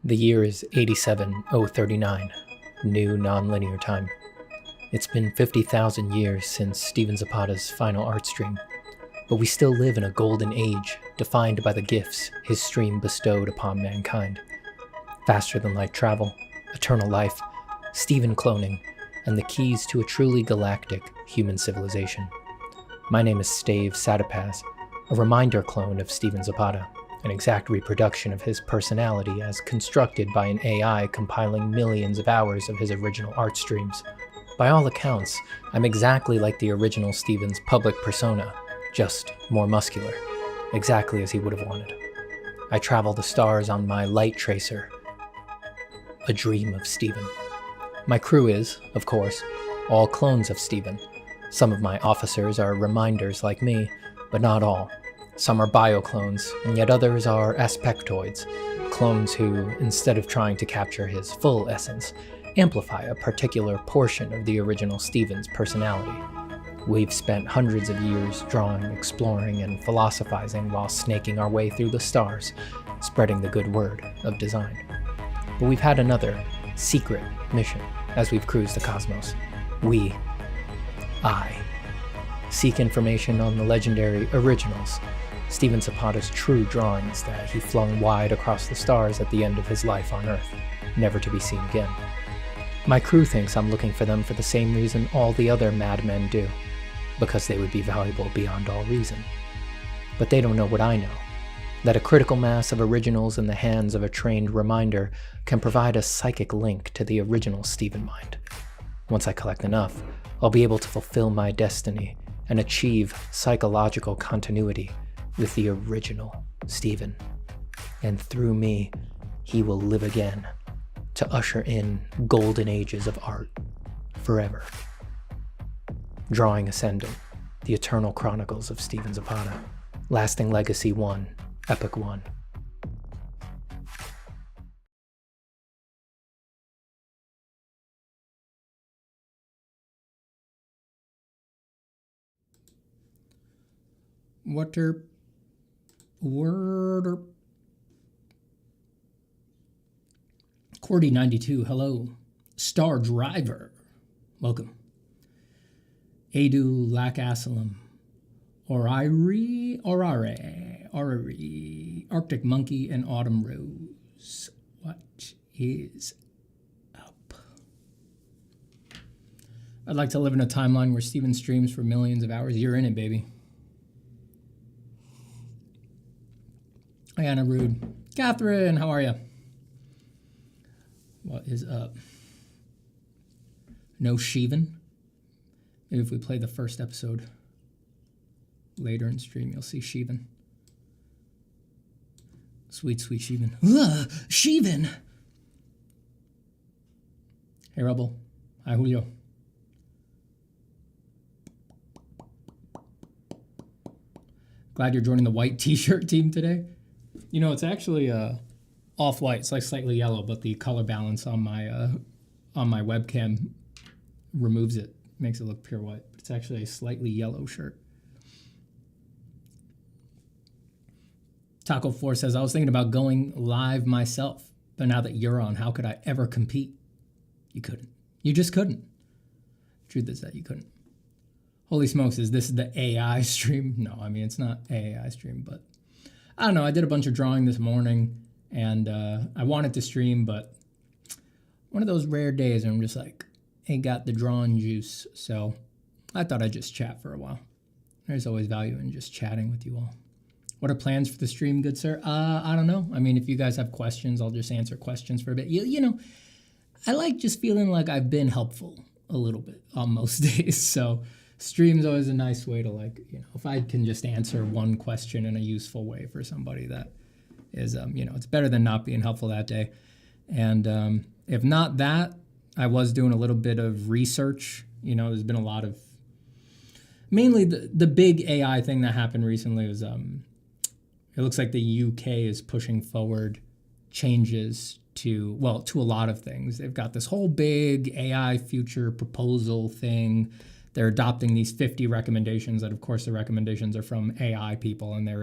The year is 87039, new nonlinear time. It's been 50,000 years since Stephen Zapata's final art stream, but we still live in a golden age defined by the gifts his stream bestowed upon mankind. Faster than light travel, eternal life, Stephen cloning, and the keys to a truly galactic human civilization. My name is Stave Satapaz, a reminder clone of Stephen Zapata, an exact reproduction of his personality as constructed by an AI compiling millions of hours of his original art streams. By all accounts, I'm exactly like the original Stephen's public persona, just more muscular, exactly as he would have wanted. I travel the stars on my light tracer, a dream of Stephen. My crew is, of course, all clones of Stephen. Some of my officers are reminders like me, but not all. Some are bioclones, and yet others are aspectoids, clones who, instead of trying to capture his full essence, amplify a particular portion of the original Stephen's personality. We've spent hundreds of years drawing, exploring, and philosophizing while snaking our way through the stars, spreading the good word of design. But we've had another, secret mission as we've cruised the cosmos. I seek information on the legendary originals, Stephen Zapata's true drawings that he flung wide across the stars at the end of his life on Earth, never to be seen again. My crew thinks I'm looking for them for the same reason all the other madmen do, because they would be valuable beyond all reason. But they don't know what I know, that a critical mass of originals in the hands of a trained reminder can provide a psychic link to the original Stephen mind. Once I collect enough, I'll be able to fulfill my destiny and achieve psychological continuity with the original Stephen. And through me, he will live again to usher in golden ages of art forever. Drawing Ascendant, the eternal chronicles of Stephen Zapata. Lasting Legacy 1, Epic 1. Cordy92, hello. Star Driver, welcome. Adu Lakasalam, Orare, Arctic Monkey, and Autumn Rose. What is up? I'd like to live in a timeline where Stephen streams for millions of hours. You're in it, baby. Anna Rude. Catherine, how are you? What is up? No Sheevan? Maybe if we play the first episode later in stream, you'll see Sheevan. Sweet, sweet Sheevan. Ugh, Sheevan! Hey, Rebel. Hi, Julio. Glad you're joining the white t-shirt team today. You know, it's actually off-white. It's like slightly yellow, but the color balance on my webcam removes it, makes it look pure white. But it's actually a slightly yellow shirt. Taco 4 says, I was thinking about going live myself, but now that you're on, how could I ever compete? You couldn't. You just couldn't. Truth is that you couldn't. Holy smokes, is this the AI stream? No, I mean, it's not AI stream, but I don't know. I did a bunch of drawing this morning, and I wanted to stream, but one of those rare days where I'm just like, ain't got the drawing juice. So I thought I'd just chat for a while. There's always value in just chatting with you all. What are plans for the stream, good sir? I don't know. I mean, if you guys have questions, I'll just answer questions for a bit. You know, I like just feeling like I've been helpful a little bit on most days. So stream's always a nice way to, like, you know, if I can just answer one question in a useful way for somebody, that is, you know, it's better than not being helpful that day. And if not that, I was doing a little bit of research. You know, there's been a lot of, mainly the big AI thing that happened recently was, it looks like the UK is pushing forward changes to a lot of things. They've got this whole big AI future proposal thing. They're adopting these 50 recommendations that, of course, the recommendations are from AI people, and they're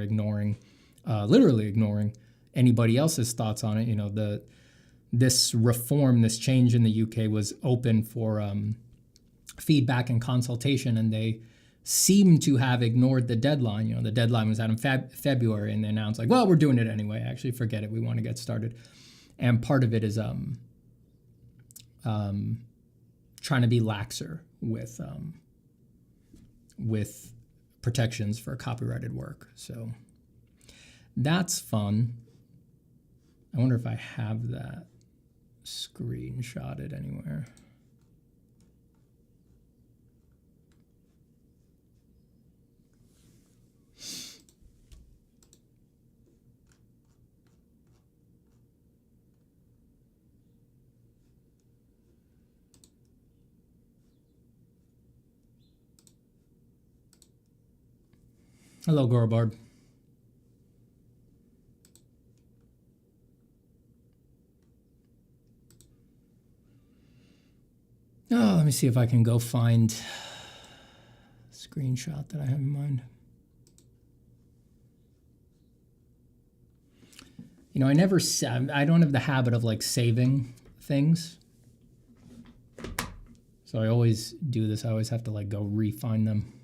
literally ignoring anybody else's thoughts on it. You know, this reform, this change in the UK was open for feedback and consultation, and they seem to have ignored the deadline. You know, the deadline was out in February, and they announced like, well, we're doing it anyway. Actually, forget it. We want to get started. And part of it is trying to be laxer with protections for copyrighted work. So that's fun. I wonder if I have that screenshotted anywhere. Hello, Gorbarb. Oh, let me see if I can go find a screenshot that I have in mind. You know, I don't have the habit of like saving things. So I always do this. I always have to like go re-find them.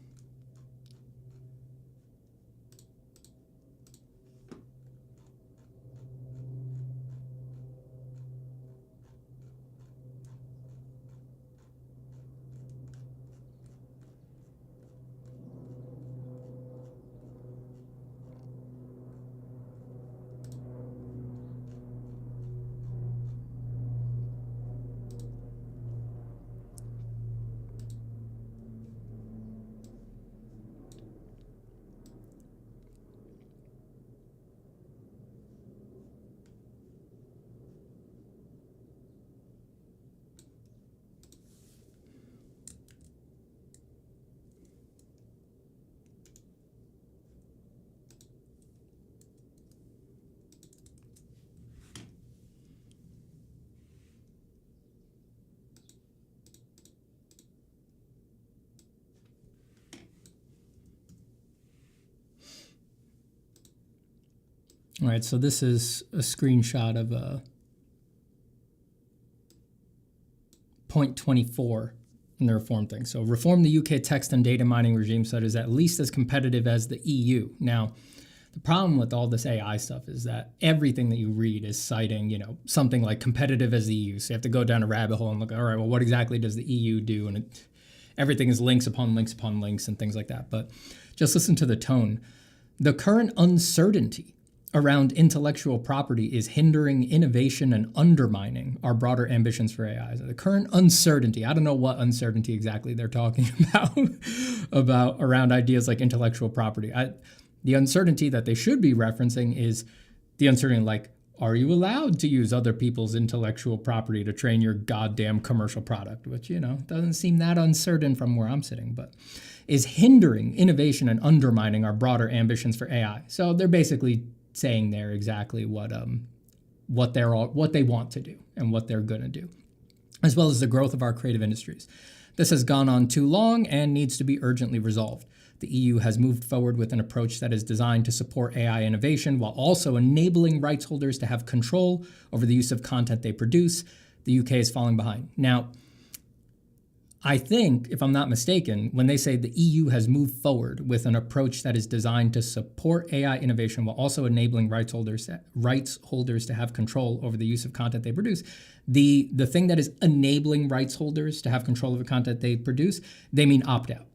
All right, so this is a screenshot of point 24 in the reform thing. So reform the UK text and data mining regime so that it is at least as competitive as the EU. Now, the problem with all this AI stuff is that everything that you read is citing, you know, something like competitive as the EU. So you have to go down a rabbit hole and look, all right, well, what exactly does the EU do? And everything is links upon links upon links and things like that. But just listen to the tone. The current uncertainty around intellectual property is hindering innovation and undermining our broader ambitions for AI. So the current uncertainty, I don't know what uncertainty exactly they're talking about around ideas like intellectual property. The uncertainty that they should be referencing is the uncertainty like, are you allowed to use other people's intellectual property to train your goddamn commercial product? Which, you know, doesn't seem that uncertain from where I'm sitting, but is hindering innovation and undermining our broader ambitions for AI. So they're basically saying there exactly what they want to do and what they're going to do, as well as the growth of our creative industries. This has gone on too long and needs to be urgently resolved. The EU has moved forward with an approach that is designed to support AI innovation while also enabling rights holders to have control over the use of content they produce. The UK is falling behind. Now, I think, if I'm not mistaken, when they say the EU has moved forward with an approach that is designed to support AI innovation while also enabling rights holders to have control over the use of content they produce, the thing that is enabling rights holders to have control over content they produce, they mean opt-out.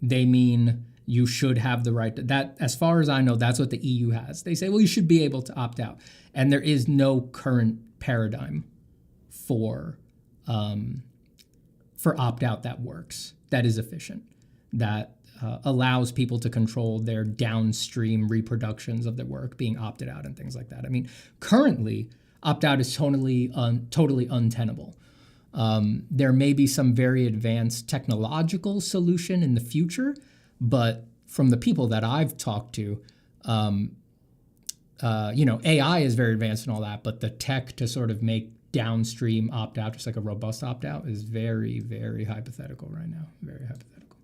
They mean you should have the right to that. As far as I know, that's what the EU has. They say, well, you should be able to opt out. And there is no current paradigm for opt-out that works, that is efficient, that allows people to control their downstream reproductions of their work being opted out and things like that. I mean, currently, opt-out is totally untenable. There may be some very advanced technological solution in the future, but from the people that I've talked to, AI is very advanced and all that, but the tech to sort of make downstream opt-out, just like a robust opt-out, is very, very hypothetical right now. Very hypothetical.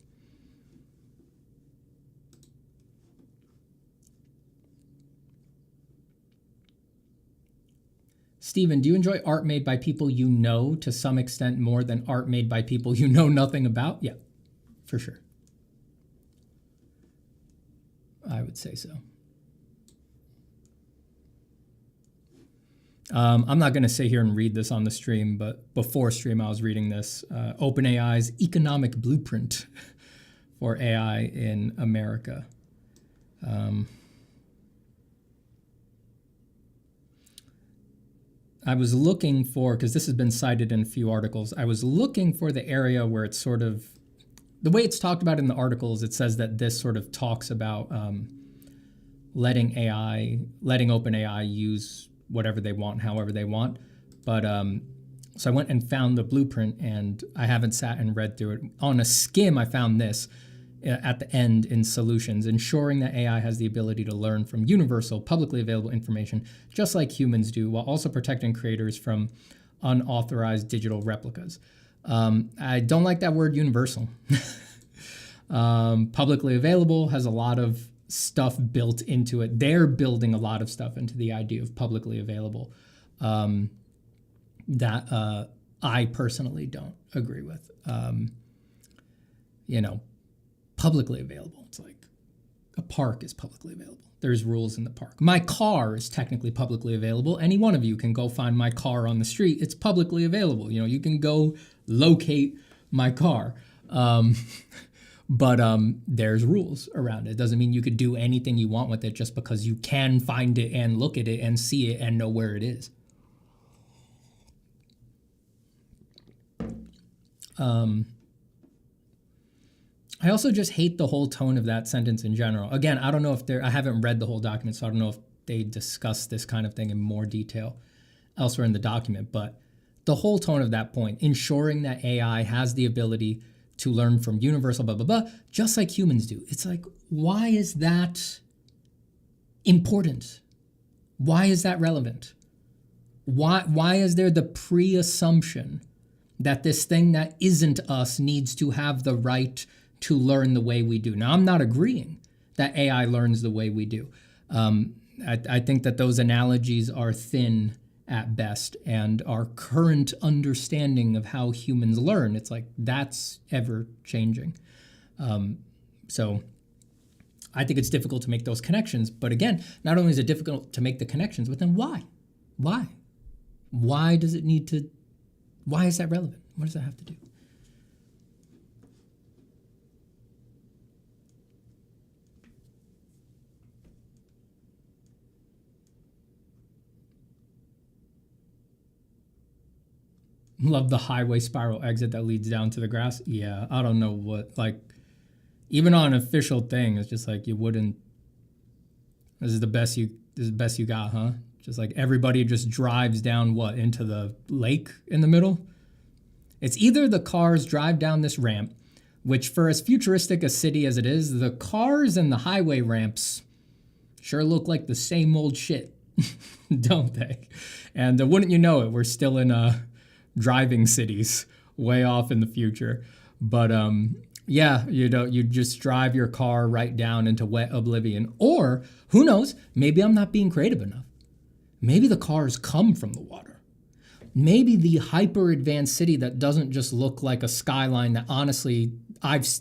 Stephen, do you enjoy art made by people you know to some extent more than art made by people you know nothing about? Yeah, for sure. I would say so. I'm not going to sit here and read this on the stream, but before stream I was reading this. OpenAI's economic blueprint for AI in America. I was looking for, because this has been cited in a few articles, I was looking for the area where it's sort of, the way it's talked about in the articles, it says that this sort of talks about letting OpenAI use whatever they want, however they want. But so I went and found the blueprint, and I haven't sat and read through it. On a skim, I found this at the end in solutions, ensuring that AI has the ability to learn from universal, publicly available information, just like humans do, while also protecting creators from unauthorized digital replicas. I don't like that word universal. Publicly available has a lot of stuff built into it. They're building a lot of stuff into the idea of publicly available that I personally don't agree with. Publicly available. It's like a park is publicly available. There's rules in the park. My car is technically publicly available. Any one of you can go find my car on the street. It's publicly available. You can go locate my car. But there's rules around it. It doesn't mean you could do anything you want with it just because you can find it and look at it and see it and know where it is. I also just hate the whole tone of that sentence in general. Again, I don't know if I haven't read the whole document, so I don't know if they discuss this kind of thing in more detail elsewhere in the document, but the whole tone of that point, ensuring that AI has the ability to learn from universal blah, blah, blah, just like humans do. It's like, why is that important? Why is that relevant? Why is there the pre-assumption that this thing that isn't us needs to have the right to learn the way we do? Now, I'm not agreeing that AI learns the way we do. I think that those analogies are thin at best, and our current understanding of how humans learn, it's like that's ever changing. So I think it's difficult to make those connections. But again, not only is it difficult to make the connections, but then why? Why does it need to, why is that relevant? What does that have to do? Love the highway spiral exit that leads down to the grass. Yeah, I don't know what, like, even on an official thing, it's just like you wouldn't, this is the best you got, huh? Just like everybody just drives down into the lake in the middle? It's either the cars drive down this ramp, which for as futuristic a city as it is, the cars and the highway ramps sure look like the same old shit, don't they? And wouldn't you know it, we're still in driving cities way off in the future. But yeah, you just drive your car right down into wet oblivion. Or who knows, maybe I'm not being creative enough. Maybe the cars come from the water. Maybe the hyper advanced city that doesn't just look like a skyline that honestly,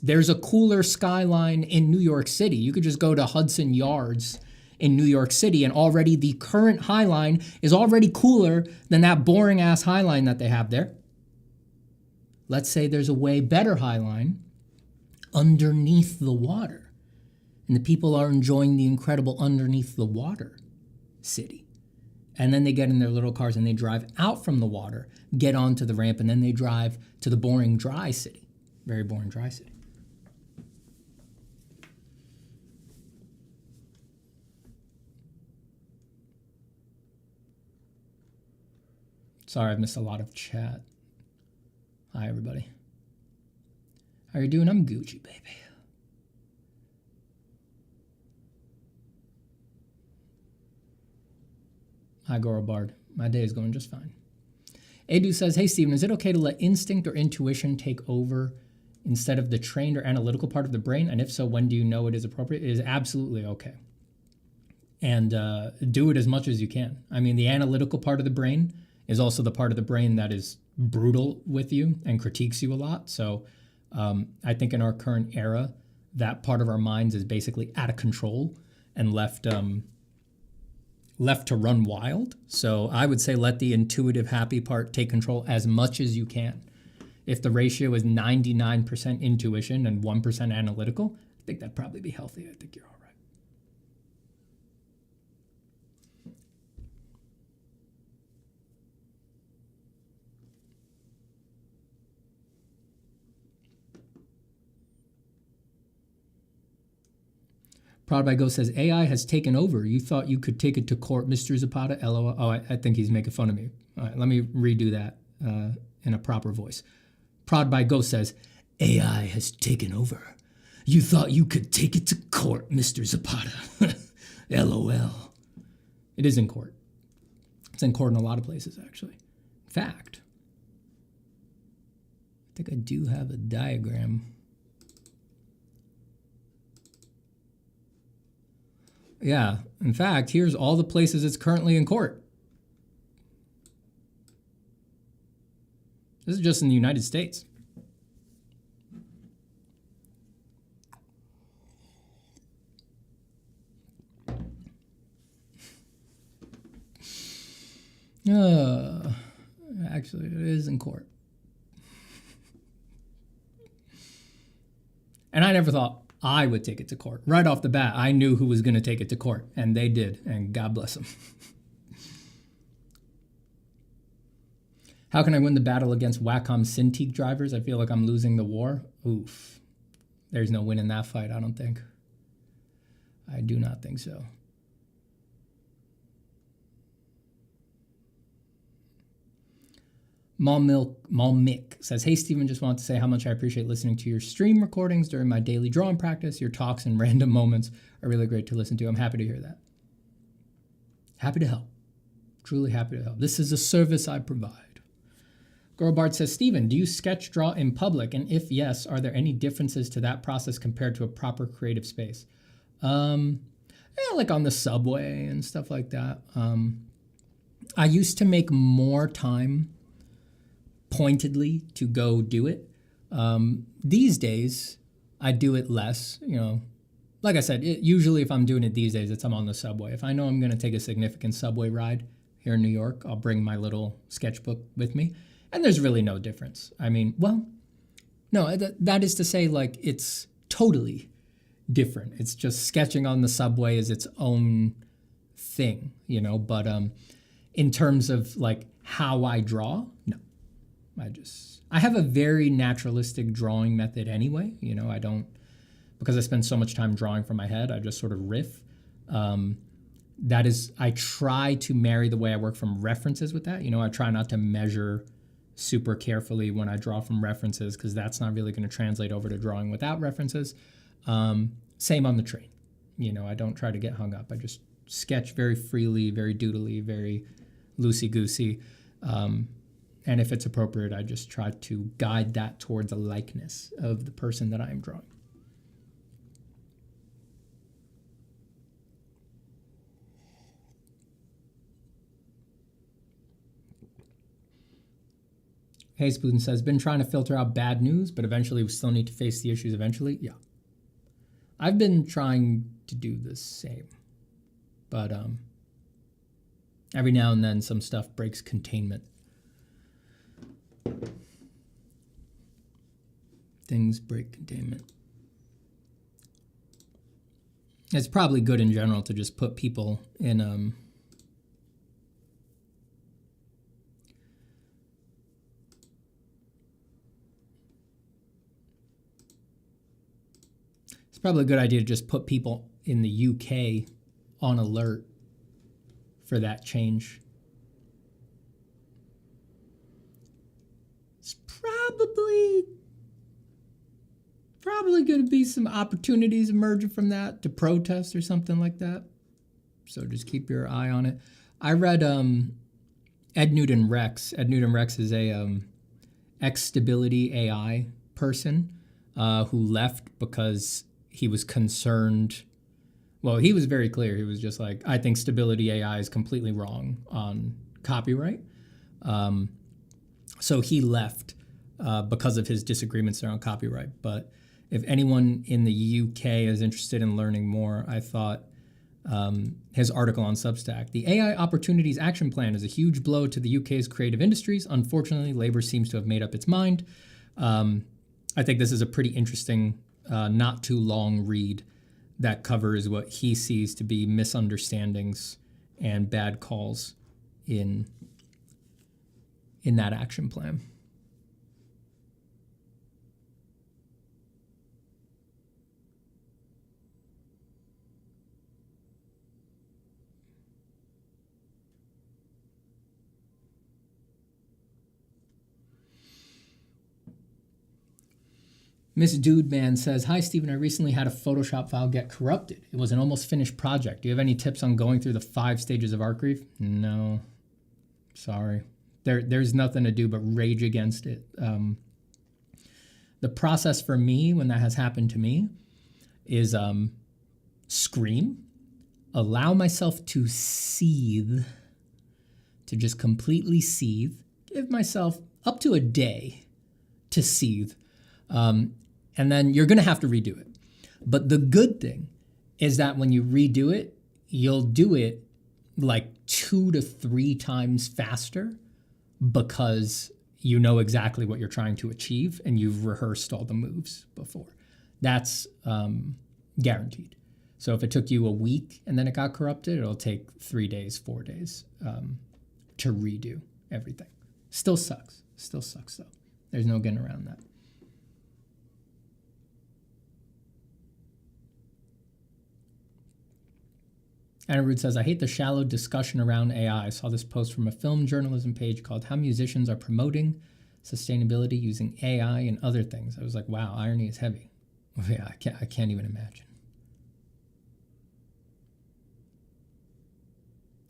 there's a cooler skyline in New York City. You could just go to Hudson Yards in New York City, and already the current High Line is already cooler than that boring ass High Line that they have there. Let's say there's a way better High Line underneath the water, and the people are enjoying the incredible underneath the water city. And then they get in their little cars and they drive out from the water, get onto the ramp, and then they drive to the boring dry city. Very boring dry city. Sorry, I've missed a lot of chat. Hi, everybody. How you doing? I'm Gucci, baby. Hi, Goro Bard. My day is going just fine. Edu says, hey, Stephen, is it okay to let instinct or intuition take over instead of the trained or analytical part of the brain? And if so, when do you know it is appropriate? It is absolutely okay. and do it as much as you can. I mean, the analytical part of the brain is also the part of the brain that is brutal with you and critiques you a lot. So I think in our current era, that part of our minds is basically out of control and left to run wild. So I would say let the intuitive, happy part take control as much as you can. If the ratio is 99% intuition and 1% analytical, I think that'd probably be healthy. I think you're all right. Proud by Ghost says, AI has taken over. You thought you could take it to court, Mr. Zapata? LOL. Oh, I think he's making fun of me. All right, let me redo that in a proper voice. Proud by Ghost says, AI has taken over. You thought you could take it to court, Mr. Zapata. LOL. It is in court. It's in court in a lot of places, actually. In fact, I think I do have a diagram. Yeah, in fact, here's all the places it's currently in court. This is just in the United States. Actually, it is in court. And I never thought I would take it to court. Right off the bat, I knew who was going to take it to court, and they did, and God bless them. How can I win the battle against Wacom Cintiq drivers? I feel like I'm losing the war. Oof. There's no win in that fight, I don't think. I do not think so. Mom Mick says, hey, Stephen, just want to say how much I appreciate listening to your stream recordings during my daily drawing practice. Your talks and random moments are really great to listen to. I'm happy to hear that. Happy to help. Truly happy to help. This is a service I provide. Girl Bart says, Stephen, do you sketch draw in public? And if yes, are there any differences to that process compared to a proper creative space? Like on the subway and stuff like that. I used to make more time pointedly to go do it. These days, I do it less. Like I said, usually if I'm doing it these days, I'm on the subway. If I know I'm going to take a significant subway ride here in New York, I'll bring my little sketchbook with me. And there's really no difference. I mean, well, no, that is to say, like, it's totally different. It's just sketching on the subway is its own thing, but in terms of like how I draw, no. I have a very naturalistic drawing method anyway. I don't, because I spend so much time drawing from my head, I just sort of riff. I try to marry the way I work from references with that. I try not to measure super carefully when I draw from references because that's not really going to translate over to drawing without references. Same on the train. I don't try to get hung up. I just sketch very freely, very doodly, very loosey-goosey. And if it's appropriate, I just try to guide that towards a likeness of the person that I am drawing. Hayes Putin says, been trying to filter out bad news, but eventually we still need to face the issues eventually. Yeah. I've been trying to do the same. But every now and then some stuff breaks containment. Things break containment. It's probably good in general to just put people in it's probably a good idea to just put people in the UK on alert for that change. It's probably going to be some opportunities emerging from that to protest or something like that. So just keep your eye on it. I read Ed Newton Rex. Ed Newton Rex is a ex-stability AI person who left because he was concerned Well, he was very clear. He was just like, I think Stability AI is completely wrong on copyright. So he left because of his disagreements there on copyright. But if anyone in the UK is interested in learning more, I thought his article on Substack, the AI Opportunities Action Plan is a huge blow to the UK's creative industries. Unfortunately, Labour seems to have made up its mind. I think this is a pretty interesting, not too long read that covers what he sees to be misunderstandings and bad calls in that action plan. Miss Dude Man says, hi, Stephen. I recently had a Photoshop file get corrupted. It was an almost finished project. Do you have any tips on going through the 5 stages of art grief? No. Sorry. There's nothing to do but rage against it. The process for me, when that has happened to me, is scream, allow myself to seethe, to just completely seethe, give myself up to a day to seethe. And then you're going to have to redo it. But the good thing is that when you redo it, you'll do it like 2 to 3 times faster because you know exactly what you're trying to achieve and you've rehearsed all the moves before. That's guaranteed. So if it took you a week and then it got corrupted, it'll take 3 days, 4 days to redo everything. Still sucks though. There's no getting around that. Anirudh says, I hate the shallow discussion around AI. I saw this post from a film journalism page called How Musicians Are Promoting Sustainability Using AI and Other Things. I was like, wow, irony is heavy. Yeah, I can't even imagine.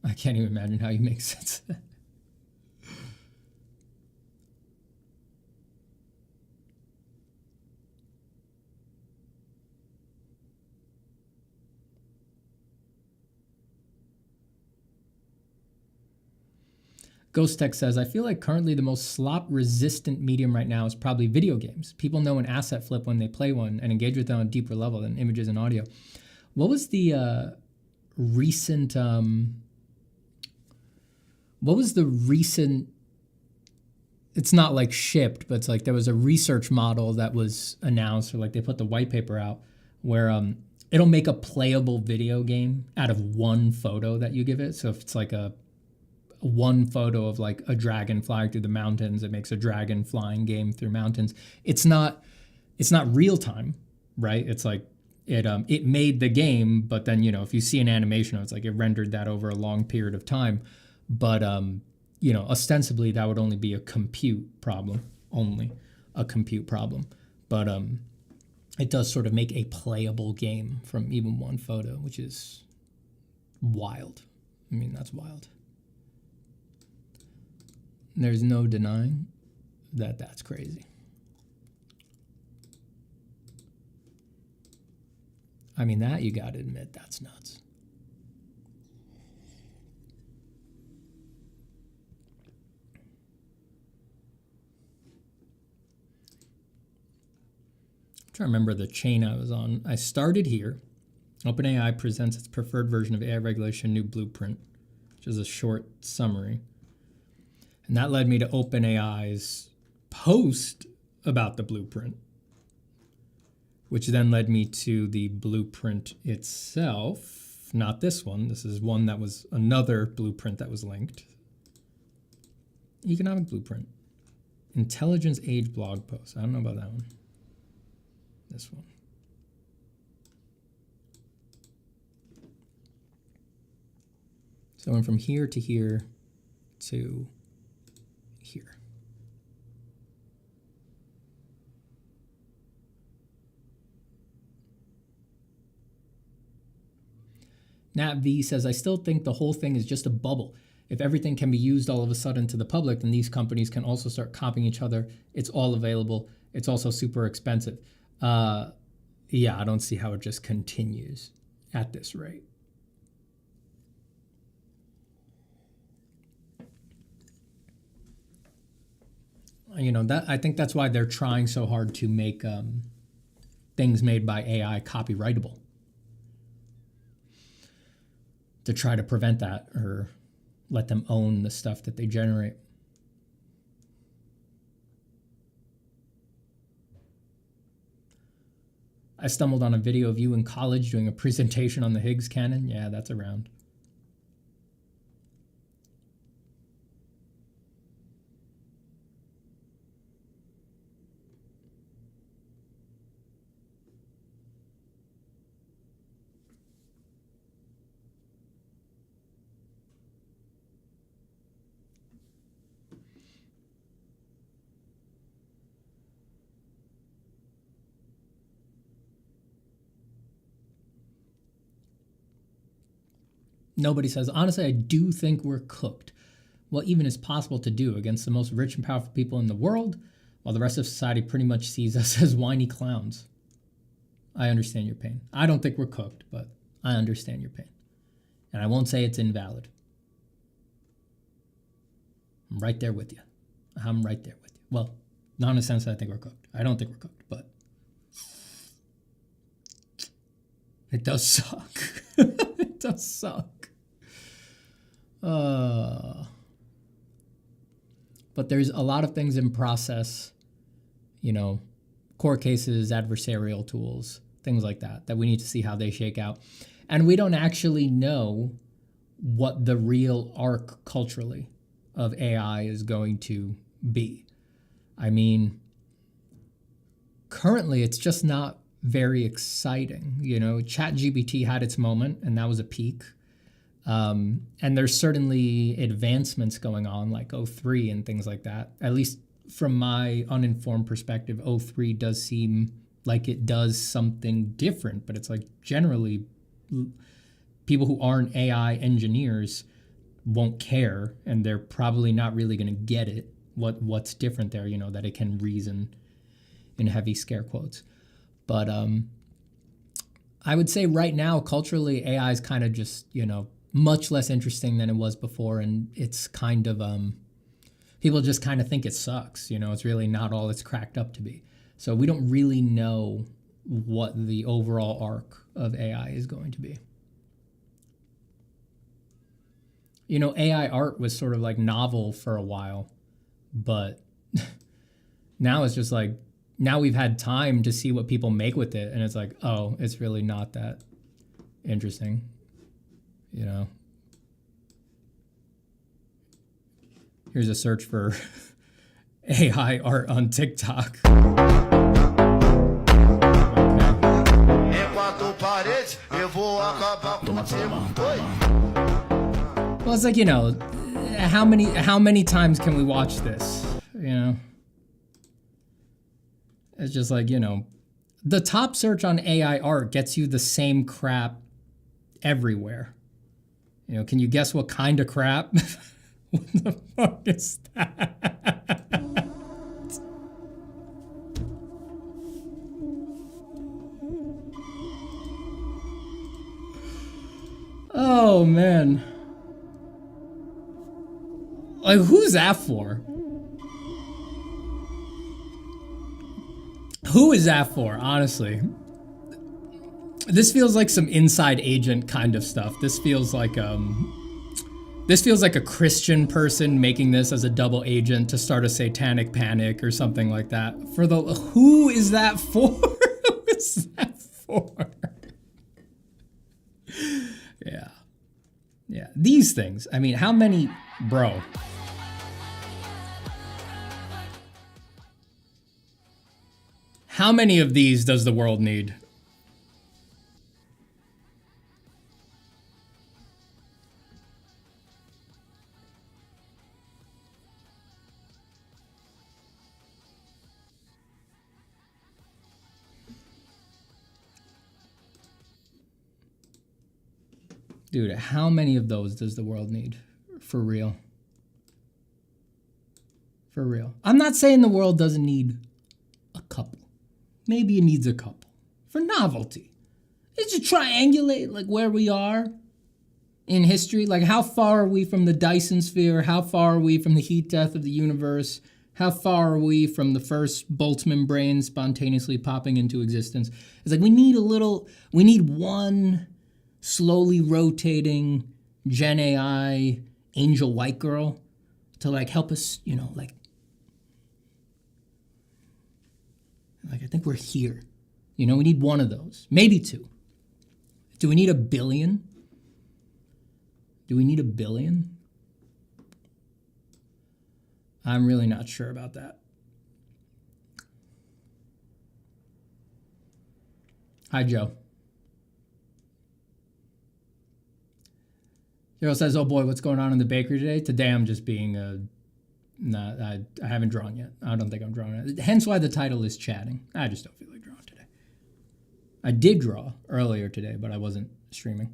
I can't even imagine how you make sense of that. Ghost Tech says, I feel like currently the most slop-resistant medium right now is probably video games. People know an asset flip when they play one and engage with it on a deeper level than images and audio. What was the recent... It's not like shipped, but it's like there was a research model that was announced, or like they put the white paper out, where it'll make a playable video game out of one photo that you give it. So if it's like one photo of like a dragon flying through the mountains, it makes a dragon flying game through mountains. It's not real time, right? It's like it made the game, but then, you know, if you see an animation, it's like it rendered that over a long period of time. But you know, ostensibly that would only be a compute problem, But it does sort of make a playable game from even one photo, which is wild. I mean, that's wild. There's no denying that that's crazy. I mean, that you got to admit, that's nuts. I'm trying to remember the chain I was on. I started here. OpenAI presents its preferred version of AI regulation new blueprint, which is a short summary. And that led me to OpenAI's post about the blueprint, which then led me to the blueprint itself. Not this one. This is one that was another blueprint that was linked. Economic blueprint. Intelligence Age blog post. I don't know about that one. This one. So I went from here to here to here. Nat V says, I still think the whole thing is just a bubble. If everything can be used all of a sudden to the public, then these companies can also start copying each other. It's all available. It's also super expensive. Yeah, I don't see how it just continues. at this rate. You know, that I think that's why they're trying so hard to make things made by AI copyrightable, to try to prevent that or let them own the stuff that they generate. I stumbled on a video of you in college doing a presentation on the Higgs canon. Yeah, that's around. Nobody says, honestly, I do think we're cooked. What even is possible to do against the most rich and powerful people in the world, while the rest of society pretty much sees us as whiny clowns? I understand your pain. I don't think we're cooked, but I understand your pain. And I won't say it's invalid. I'm right there with you. I'm right there with you. Well, not in the sense that I think we're cooked. I don't think we're cooked, but it does suck. It does suck. But there's a lot of things in process, you know, court cases, adversarial tools, things like that, that we need to see how they shake out. And we don't actually know what the real arc culturally of AI is going to be. I mean, currently it's just not very exciting. You know, ChatGPT had its moment, and that was a peak. And there's certainly advancements going on, like O3 and things like that. At least from my uninformed perspective, O3 does seem like it does something different, but it's like generally people who aren't AI engineers won't care, and they're probably not really going to get it, what's different there, you know, that it can reason in heavy scare quotes. But I would say right now, culturally, AI is kind of just, you know, much less interesting than it was before. And it's kind of, people just kind of think it sucks. You know, it's really not all it's cracked up to be. So we don't really know what the overall arc of AI is going to be. You know, AI art was sort of like novel for a while, but now it's just like, now we've had time to see what people make with it, and it's like, oh, it's really not that interesting, you know? Here's a search for AI art on TikTok. Well, it's like, you know, how many times can we watch this, you know? It's just like, you know, the top search on AI art gets you the same crap everywhere. You know, can you guess what kind of crap? What the fuck is that? Oh, man. Like, who's that for? Who is that for, honestly? This feels like some inside agent kind of stuff. This feels like a Christian person making this as a double agent to start a satanic panic or something like that. Who is that for? Who is that for? Yeah. Yeah. These things. I mean, how many, bro? How many of these does the world need? Dude, how many of those does the world need? For real. For real. I'm not saying the world doesn't need a couple. Maybe it needs a couple. For novelty. It's to triangulate like where we are in history. Like how far are we from the Dyson sphere? How far are we from the heat death of the universe? How far are we from the first Boltzmann brain spontaneously popping into existence? It's like we need one slowly rotating Gen AI angel white girl to like help us, like I think we're here. We need one of those, maybe two. Do we need 1 billion? Do we need 1 billion? I'm really not sure about that. Hi, Joe. Daryl says, oh boy, what's going on in the bakery today? Today I'm just being, I haven't drawn yet. I don't think I'm drawing it. Hence why the title is chatting. I just don't feel like drawing today. I did draw earlier today, but I wasn't streaming.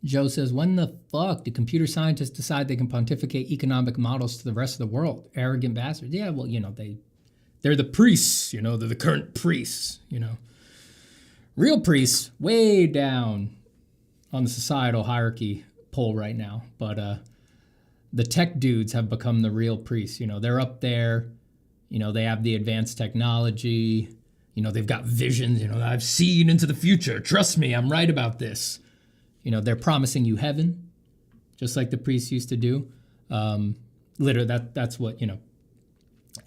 Joe says, when the fuck do computer scientists decide they can pontificate economic models to the rest of the world? Arrogant bastards. Yeah, well, they're the priests, they're the current priests, Real priests, way down on the societal hierarchy pole right now. But the tech dudes have become the real priests. They're up there. They have the advanced technology. They've got visions. I've seen into the future. Trust me, I'm right about this. They're promising you heaven, just like the priests used to do. Literally, that's what,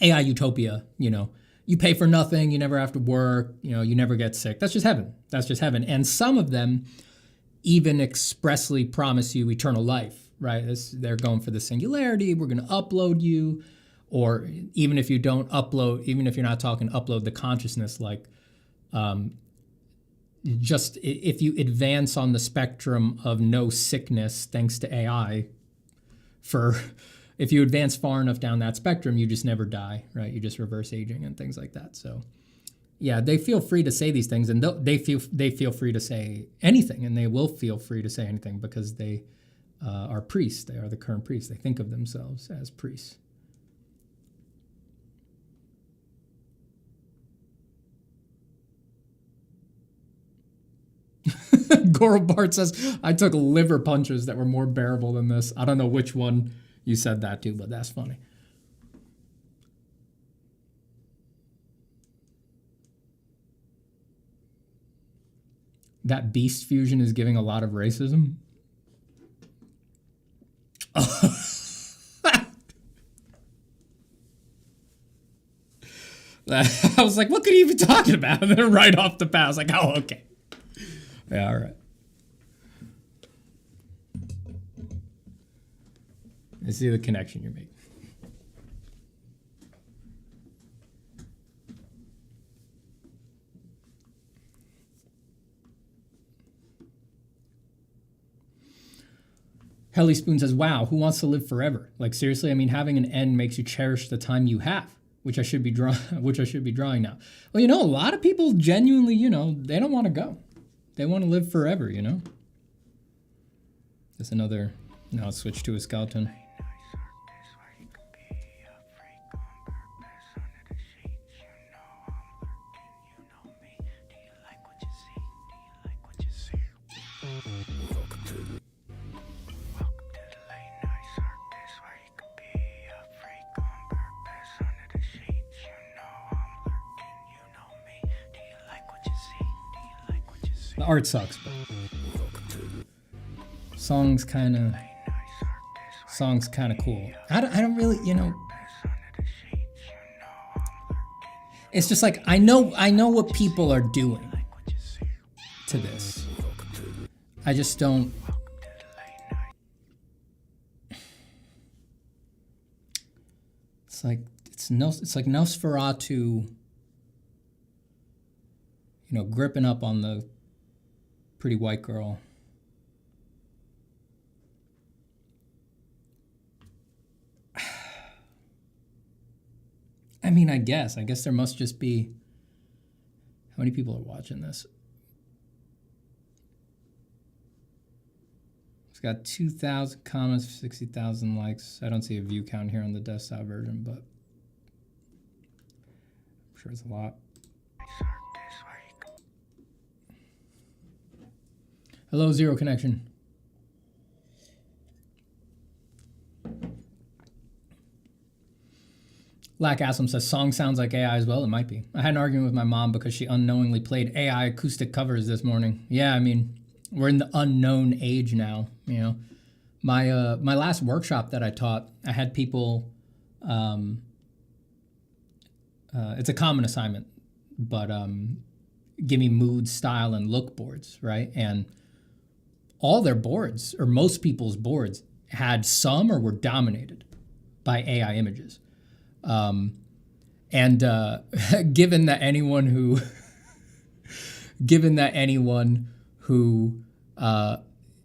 AI utopia, you pay for nothing, you never have to work, you never get sick. That's just heaven. That's just heaven. And some of them even expressly promise you eternal life, right? They're going for the singularity. We're going to upload you. Or even if you don't upload, even if you're not talking upload the consciousness, like just if you advance on the spectrum of no sickness thanks to AI, if you advance far enough down that spectrum, you just never die, right? You just reverse aging and things like that. So yeah, they feel free to say these things, and they feel free to say anything, and they will feel free to say anything because they are priests. They are the current priests. They think of themselves as priests. Goral Bart says, I took liver punches that were more bearable than this. I don't know which one you said that to, but that's funny. That beast fusion is giving a lot of racism. I was like, what could you be talking about? And then right off the bat, I was like, oh, okay. Yeah, all right. I see the connection you're making. Helly Spoon says, wow, who wants to live forever? Like, seriously, I mean, having an end makes you cherish the time you have, which I should be drawing now. Well, a lot of people genuinely, they don't want to go. They want to live forever, There's another, now I'll switch to a skeleton. The art sucks, but song's kind of cool. I don't really, it's just like I know what people are doing to this. I just don't. It's like Nosferatu, gripping up on the pretty white girl. I mean, I guess there must just be, how many people are watching this? It's got 2,000 comments, 60,000 likes. I don't see a view count here on the desktop version, but I'm sure it's a lot. Hello, Zero Connection. Lack Aslam says, song sounds like AI as well. It might be. I had an argument with my mom because she unknowingly played AI acoustic covers this morning. Yeah, I mean, we're in the unknown age now, you know. My last workshop that I taught, I had people, it's a common assignment, but give me mood, style, and look boards, right? And all their boards, or most people's boards, had some or were dominated by AI images. Given that anyone who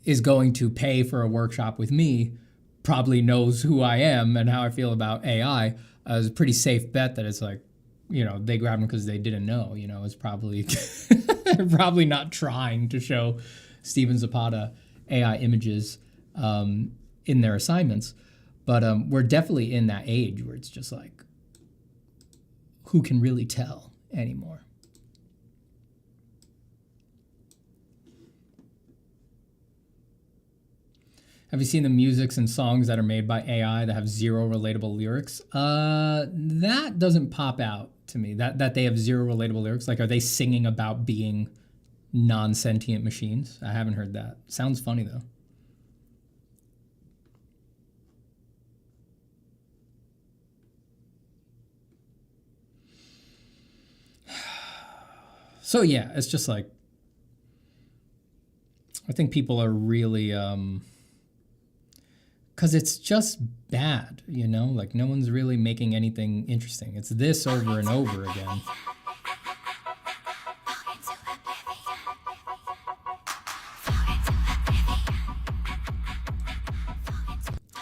is going to pay for a workshop with me probably knows who I am and how I feel about AI, it was a pretty safe bet that it's like, you know, they grabbed them because they didn't know. You know, it's probably probably not trying to show Steven Zapata AI images in their assignments. But we're definitely in that age where it's just like, who can really tell anymore? Have you seen the musics and songs that are made by AI that have zero relatable lyrics? That doesn't pop out to me, that they have zero relatable lyrics. Like, are they singing about being non-sentient machines? I haven't heard that. Sounds funny, though. So yeah, it's just like, I think people are really, because it's just bad, you know? Like, no one's really making anything interesting. It's this over and over again.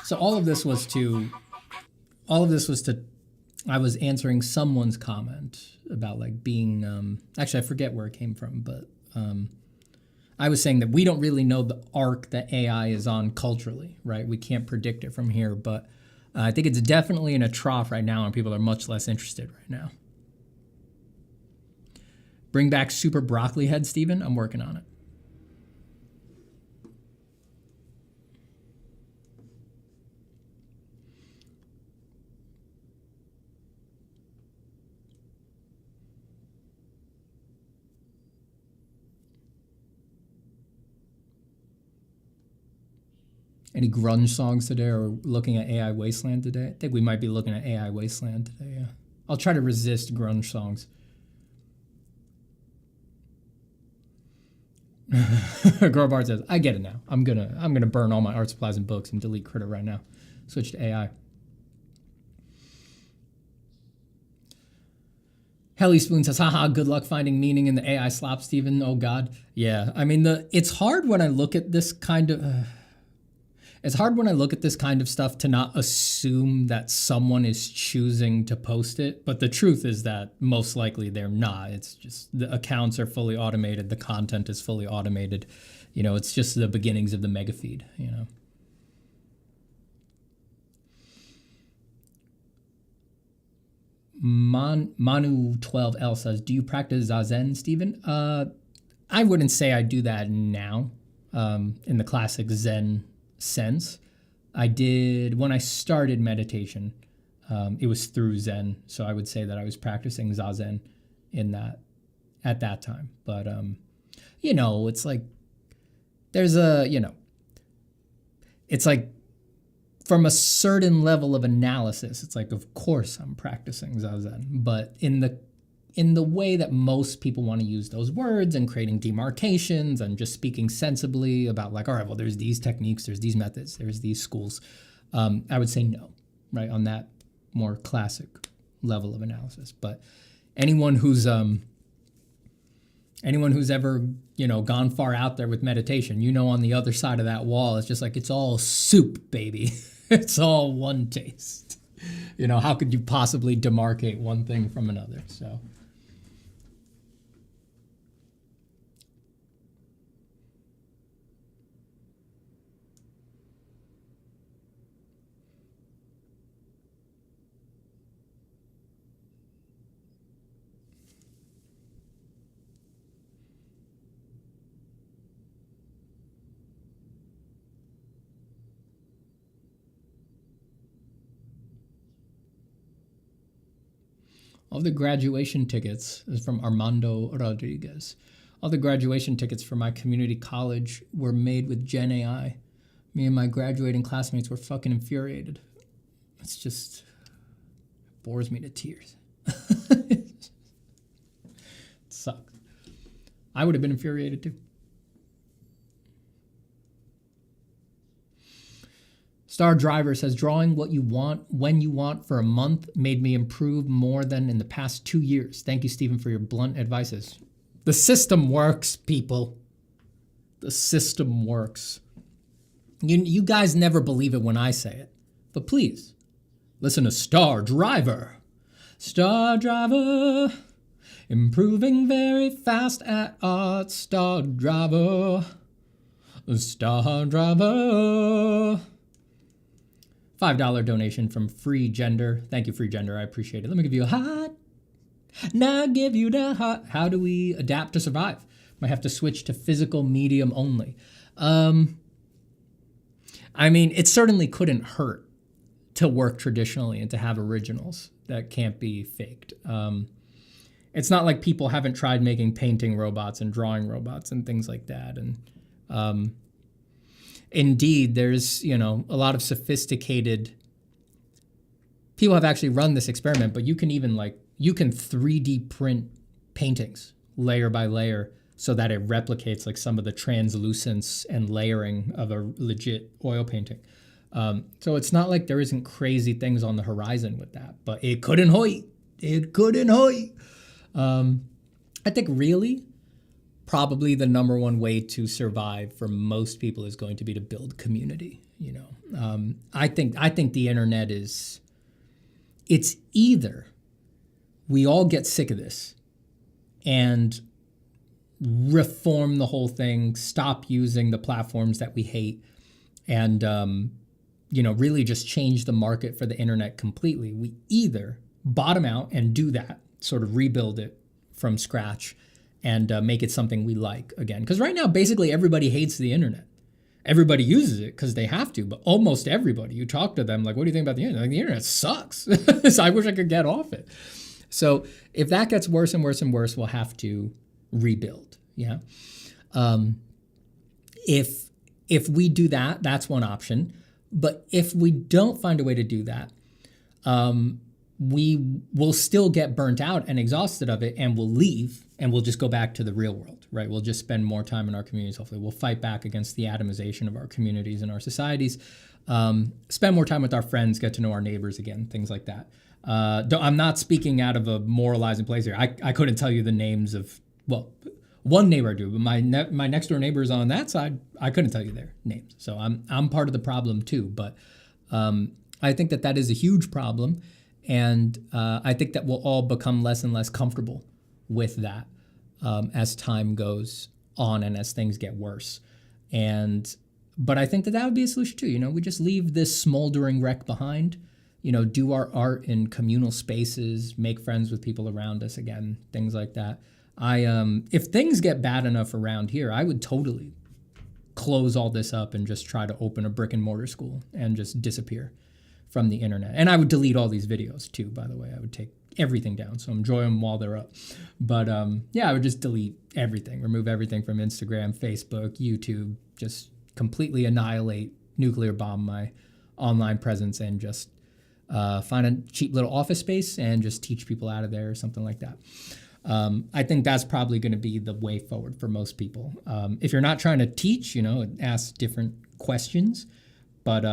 So all of this was to, I was answering someone's comment about like being, actually I forget where it came from, but I was saying that we don't really know the arc that AI is on culturally, right? We can't predict it from here, but I think it's definitely in a trough right now and people are much less interested right now. Bring back Super Broccoli Head, Steven. I'm working on it. Any grunge songs today, or looking at AI Wasteland today? I think we might be looking at AI Wasteland today, yeah. I'll try to resist grunge songs. Girl Bart says, I get it now. I'm gonna burn all my art supplies and books and delete Critter right now. Switch to AI. Helly Spoon says, haha, good luck finding meaning in the AI slop, Steven. Oh God. Yeah, I mean, it's hard when I look at this kind of... It's hard when I look at this kind of stuff to not assume that someone is choosing to post it. But the truth is that most likely they're not. It's just the accounts are fully automated. The content is fully automated. You know, it's just the beginnings of the mega feed, you know. Manu12L says, do you practice Zazen, Steven? I wouldn't say I do that now in the classic Zen sense. I did when I started meditation. It was through Zen, so I would say that I was practicing Zazen at that time. But you know, it's like there's a, you know, it's like from a certain level of analysis, it's like, of course I'm practicing Zazen, but in the way that most people want to use those words and creating demarcations and just speaking sensibly about like, all right, well, there's these techniques, there's these methods, there's these schools. I would say no, right, on that more classic level of analysis. But anyone who's ever, you know, gone far out there with meditation, you know, on the other side of that wall, it's just like, it's all soup, baby. It's all one taste. You know, how could you possibly demarcate one thing from another? So. All the graduation tickets, this is from Armando Rodriguez. All the graduation tickets for my community college were made with Gen AI. Me and my graduating classmates were fucking infuriated. It's just bores me to tears. It sucks. I would have been infuriated too. Star Driver says, drawing what you want when you want for a month made me improve more than in the past 2 years. Thank you, Stephen, for your blunt advices. The system works, people. The system works. You guys never believe it when I say it. But please, listen to Star Driver. Star Driver, improving very fast at art. Star Driver. Star Driver. $5 donation from Free Gender. Thank you, Free Gender. I appreciate it. Let me give you a hot. Now give you the hot. How do we adapt to survive? Might have to switch to physical medium only. I mean, it certainly couldn't hurt to work traditionally and to have originals that can't be faked. It's not like people haven't tried making painting robots and drawing robots and things like that. And indeed, there's, a lot of sophisticated people have actually run this experiment, but you can even you can 3D print paintings layer by layer so that it replicates like some of the translucence and layering of a legit oil painting. So it's not like there isn't crazy things on the horizon with that, but it couldn't hoit. It couldn't hoit. I think really probably the number one way to survive for most people is going to be to build community. I think the internet it's either we all get sick of this and reform the whole thing, stop using the platforms that we hate, and really just change the market for the internet completely. We either bottom out and do that, sort of rebuild it from scratch and make it something we like again. Because right now, basically everybody hates the internet. Everybody uses it because they have to, but almost everybody, you talk to them like, what do you think about the internet? Like, the internet sucks. So I wish I could get off it. So if that gets worse and worse and worse, we'll have to rebuild. Yeah. If we do that, that's one option. But if we don't find a way to do that, we will still get burnt out and exhausted of it, and we'll leave and we'll just go back to the real world, right? We'll just spend more time in our communities. Hopefully we'll fight back against the atomization of our communities and our societies, spend more time with our friends, get to know our neighbors again, things like that. I'm not speaking out of a moralizing place here. I couldn't tell you the names of, one neighbor I do, but my next door neighbors on that side, I couldn't tell you their names. So I'm part of the problem too. But I think that is a huge problem. And I think that we'll all become less and less comfortable with that as time goes on and as things get worse. But I think that would be a solution too. We just leave this smoldering wreck behind, do our art in communal spaces, make friends with people around us again, things like that. If things get bad enough around here, I would totally close all this up and just try to open a brick and mortar school and just disappear from the internet. And I would delete all these videos too, by the way. I would take everything down, so enjoy them while they're up. But I would just delete everything, remove everything from Instagram, Facebook, YouTube, just completely annihilate, nuclear bomb my online presence, and just find a cheap little office space and just teach people out of there or something like that. I think that's probably going to be the way forward for most people. If you're not trying to teach, ask different questions, but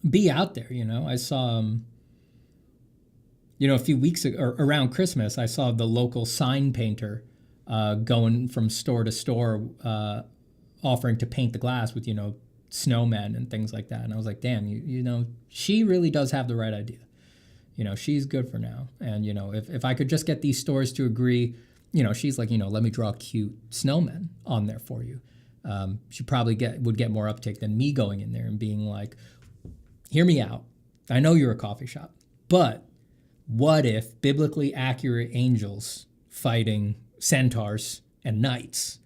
be out there. I saw, a few weeks ago, or around Christmas, I saw the local sign painter going from store to store, offering to paint the glass with, snowmen and things like that. And I was like, damn, she really does have the right idea. She's good for now. And, if I could just get these stores to agree, she's like, let me draw cute snowmen on there for you. She probably would get more uptake than me going in there and being like, hear me out. I know you're a coffee shop, but what if biblically accurate angels fighting centaurs and knights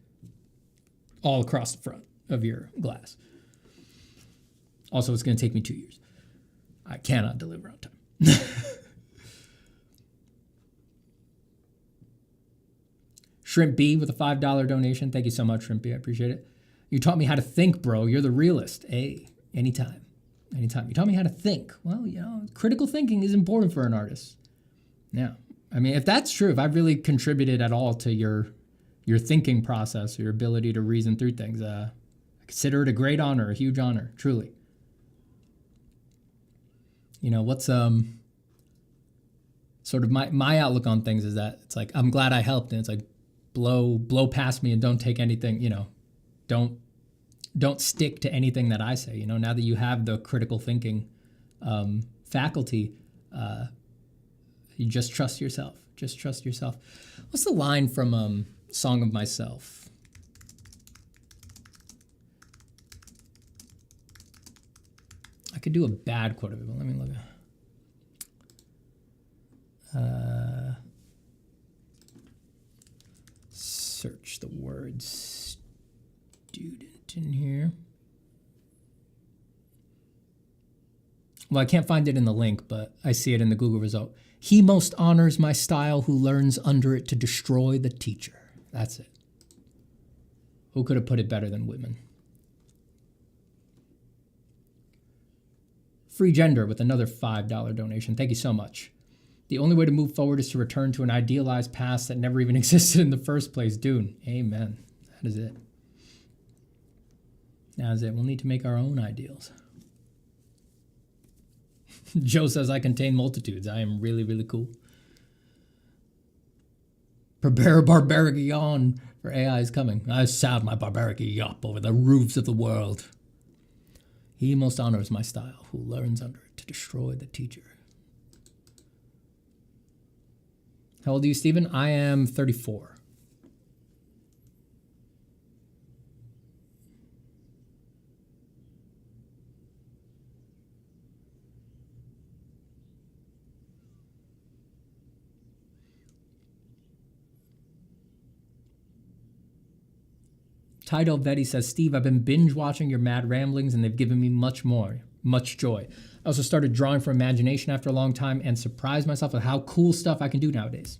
all across the front of your glass? Also, it's going to take me 2 years. I cannot deliver on time. Shrimp B with a $5 donation. Thank you so much, Shrimp B. I appreciate it. You taught me how to think, bro. You're the realist. Hey, anytime. Anytime. You taught me how to think. Well, you know, critical thinking is important for an artist. Yeah. I mean, if that's true, if I've really contributed at all to your thinking process, your ability to reason through things, I consider it a great honor, a huge honor, truly. You know, what's sort of my outlook on things is that it's like, I'm glad I helped, and it's like, blow past me and don't take anything, you know, don't stick to anything that I say. You know, now that you have the critical thinking faculty, you just trust yourself. Just trust yourself. What's the line from Song of Myself? I could do a bad quote of it, but let me look at search the word student in here. Well, I can't find it in the link, but I see it in the Google result. He most honors my style who learns under it to destroy the teacher. That's it. Who could have put it better than Whitman? Free Gender with another $5 donation. Thank you so much. The only way to move forward is to return to an idealized past that never even existed in the first place. Dune. Amen. That is it. That is it. We'll need to make our own ideals. Joe says, I contain multitudes. I am really, really cool. Prepare a barbaric yawn, for AI is coming. I sound my barbaric yop over the roofs of the world. He most honors my style, who learns under it to destroy the teacher. How old are you, Stephen? I am 34. Tidal Vetti says, Steve, I've been binge watching your mad ramblings and they've given me much joy. I also started drawing from imagination after a long time and surprised myself with how cool stuff I can do nowadays.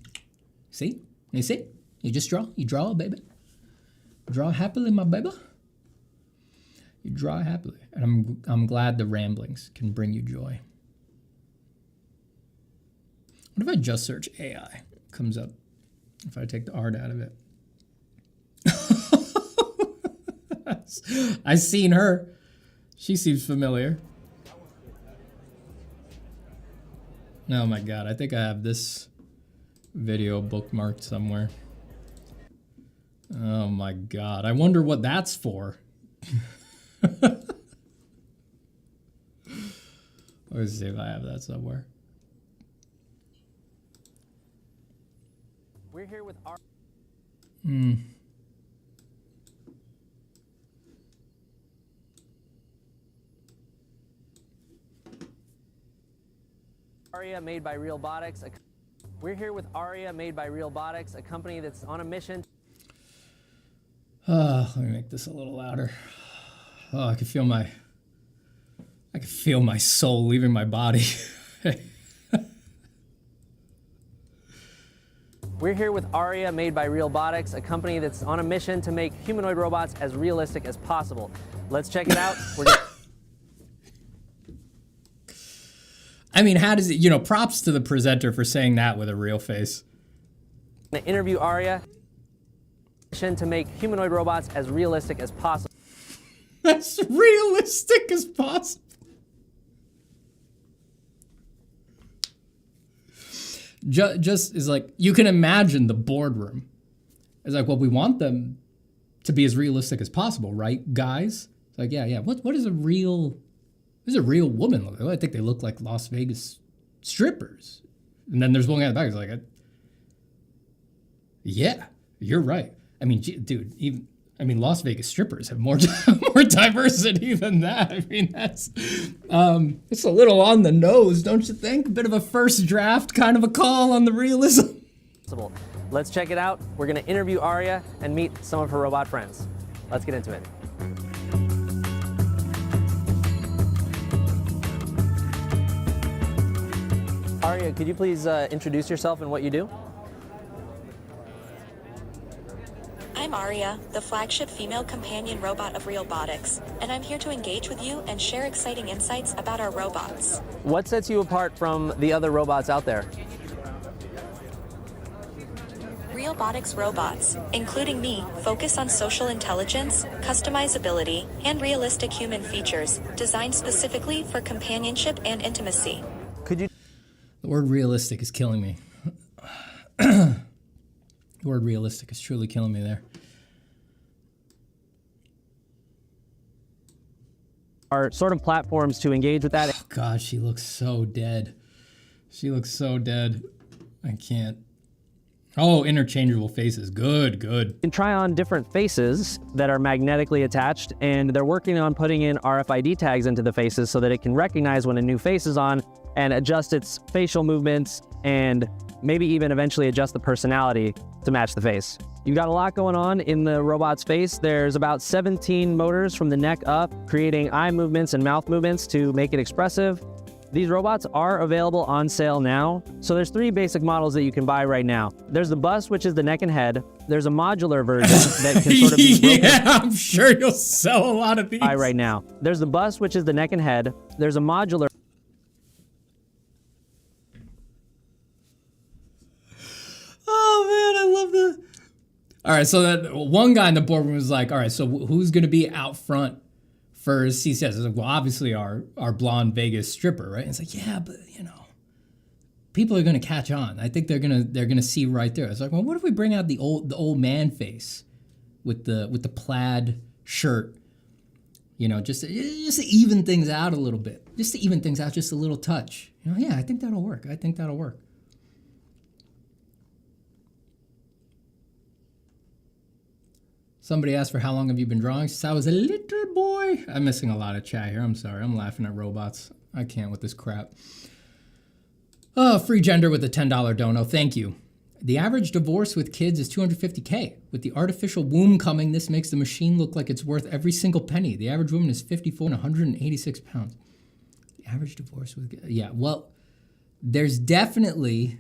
See? You see? You just draw. You draw, baby. Draw happily, my baby. You draw happily. And I'm glad the ramblings can bring you joy. What if I just search AI? It comes up if I take the art out of it. I've seen her. She seems familiar. Oh my God, I think I have this video bookmarked somewhere. Oh my God, I wonder what that's for. Let's see if I have that somewhere. We're here with our... Aria made by Realbotics. We're here with Aria made by Realbotics, a company that's on a mission. Let me make this a little louder. Oh, I can feel my soul leaving my body. We're here with Aria made by Realbotics, a company that's on a mission to make humanoid robots as realistic as possible. Let's check it out. I mean, how does it, you know, props to the presenter for saying that with a real face. I'm gonna interview Aria to make humanoid robots as realistic as possible. As realistic as possible. Just is like, you can imagine the boardroom. It's like, well, we want them to be as realistic as possible, right, guys? It's like, yeah. What is a real woman look like? Well, I think they look like Las Vegas strippers. And then there's one guy in the back who's like, yeah, you're right. I mean, dude, Las Vegas strippers have more diversity than that. I mean, that's it's a little on the nose, don't you think? A bit of a first draft kind of a call on the realism. Let's check it out. We're going to interview Aria and meet some of her robot friends. Let's get into it. Aria, could you please introduce yourself and what you do? I'm Aria, the flagship female companion robot of Realbotics, and I'm here to engage with you and share exciting insights about our robots. What sets you apart from the other robots out there? Realbotics robots, including me, focus on social intelligence, customizability, and realistic human features, designed specifically for companionship and intimacy. Could you? The word realistic is killing me. The word realistic is truly killing me there. Are sort of platforms to engage with that. Oh, God, she looks so dead. She looks so dead. I can't. Oh, interchangeable faces. Good, good. You can try on different faces that are magnetically attached, and they're working on putting in RFID tags into the faces so that it can recognize when a new face is on and adjust its facial movements and maybe even eventually adjust the personality to match the face. You've got a lot going on in the robot's face. There's about 17 motors from the neck up, creating eye movements and mouth movements to make it expressive. These robots are available on sale now. So there's 3 basic models that you can buy right now. There's the bust, which is the neck and head. There's a modular version that can sort of be broken. Yeah, I'm sure you'll sell a lot of these. Right now. There's the bust, which is the neck and head. There's a modular. Oh man, I love the. All right, so that one guy in the boardroom was like, all right, so who's going to be out front for CCS? I was like, well, obviously our blonde Vegas stripper, right? And it's like, yeah, but you know, people are going to catch on. I think they're gonna see right there. It's like, well, what if we bring out the old man face with the plaid shirt? You know, just to even things out a little bit. Just to even things out, just a little touch. You know, yeah, I think that'll work. I think that'll work. Somebody asked for how long have you been drawing? Since I was a little boy. I'm missing a lot of chat here. I'm sorry. I'm laughing at robots. I can't with this crap. Oh, free gender with a $10 dono. Thank you. The average divorce with kids is $250K. With the artificial womb coming, this makes the machine look like it's worth every single penny. The average woman is 54 and 186 pounds. The average divorce with... Yeah, well, there's definitely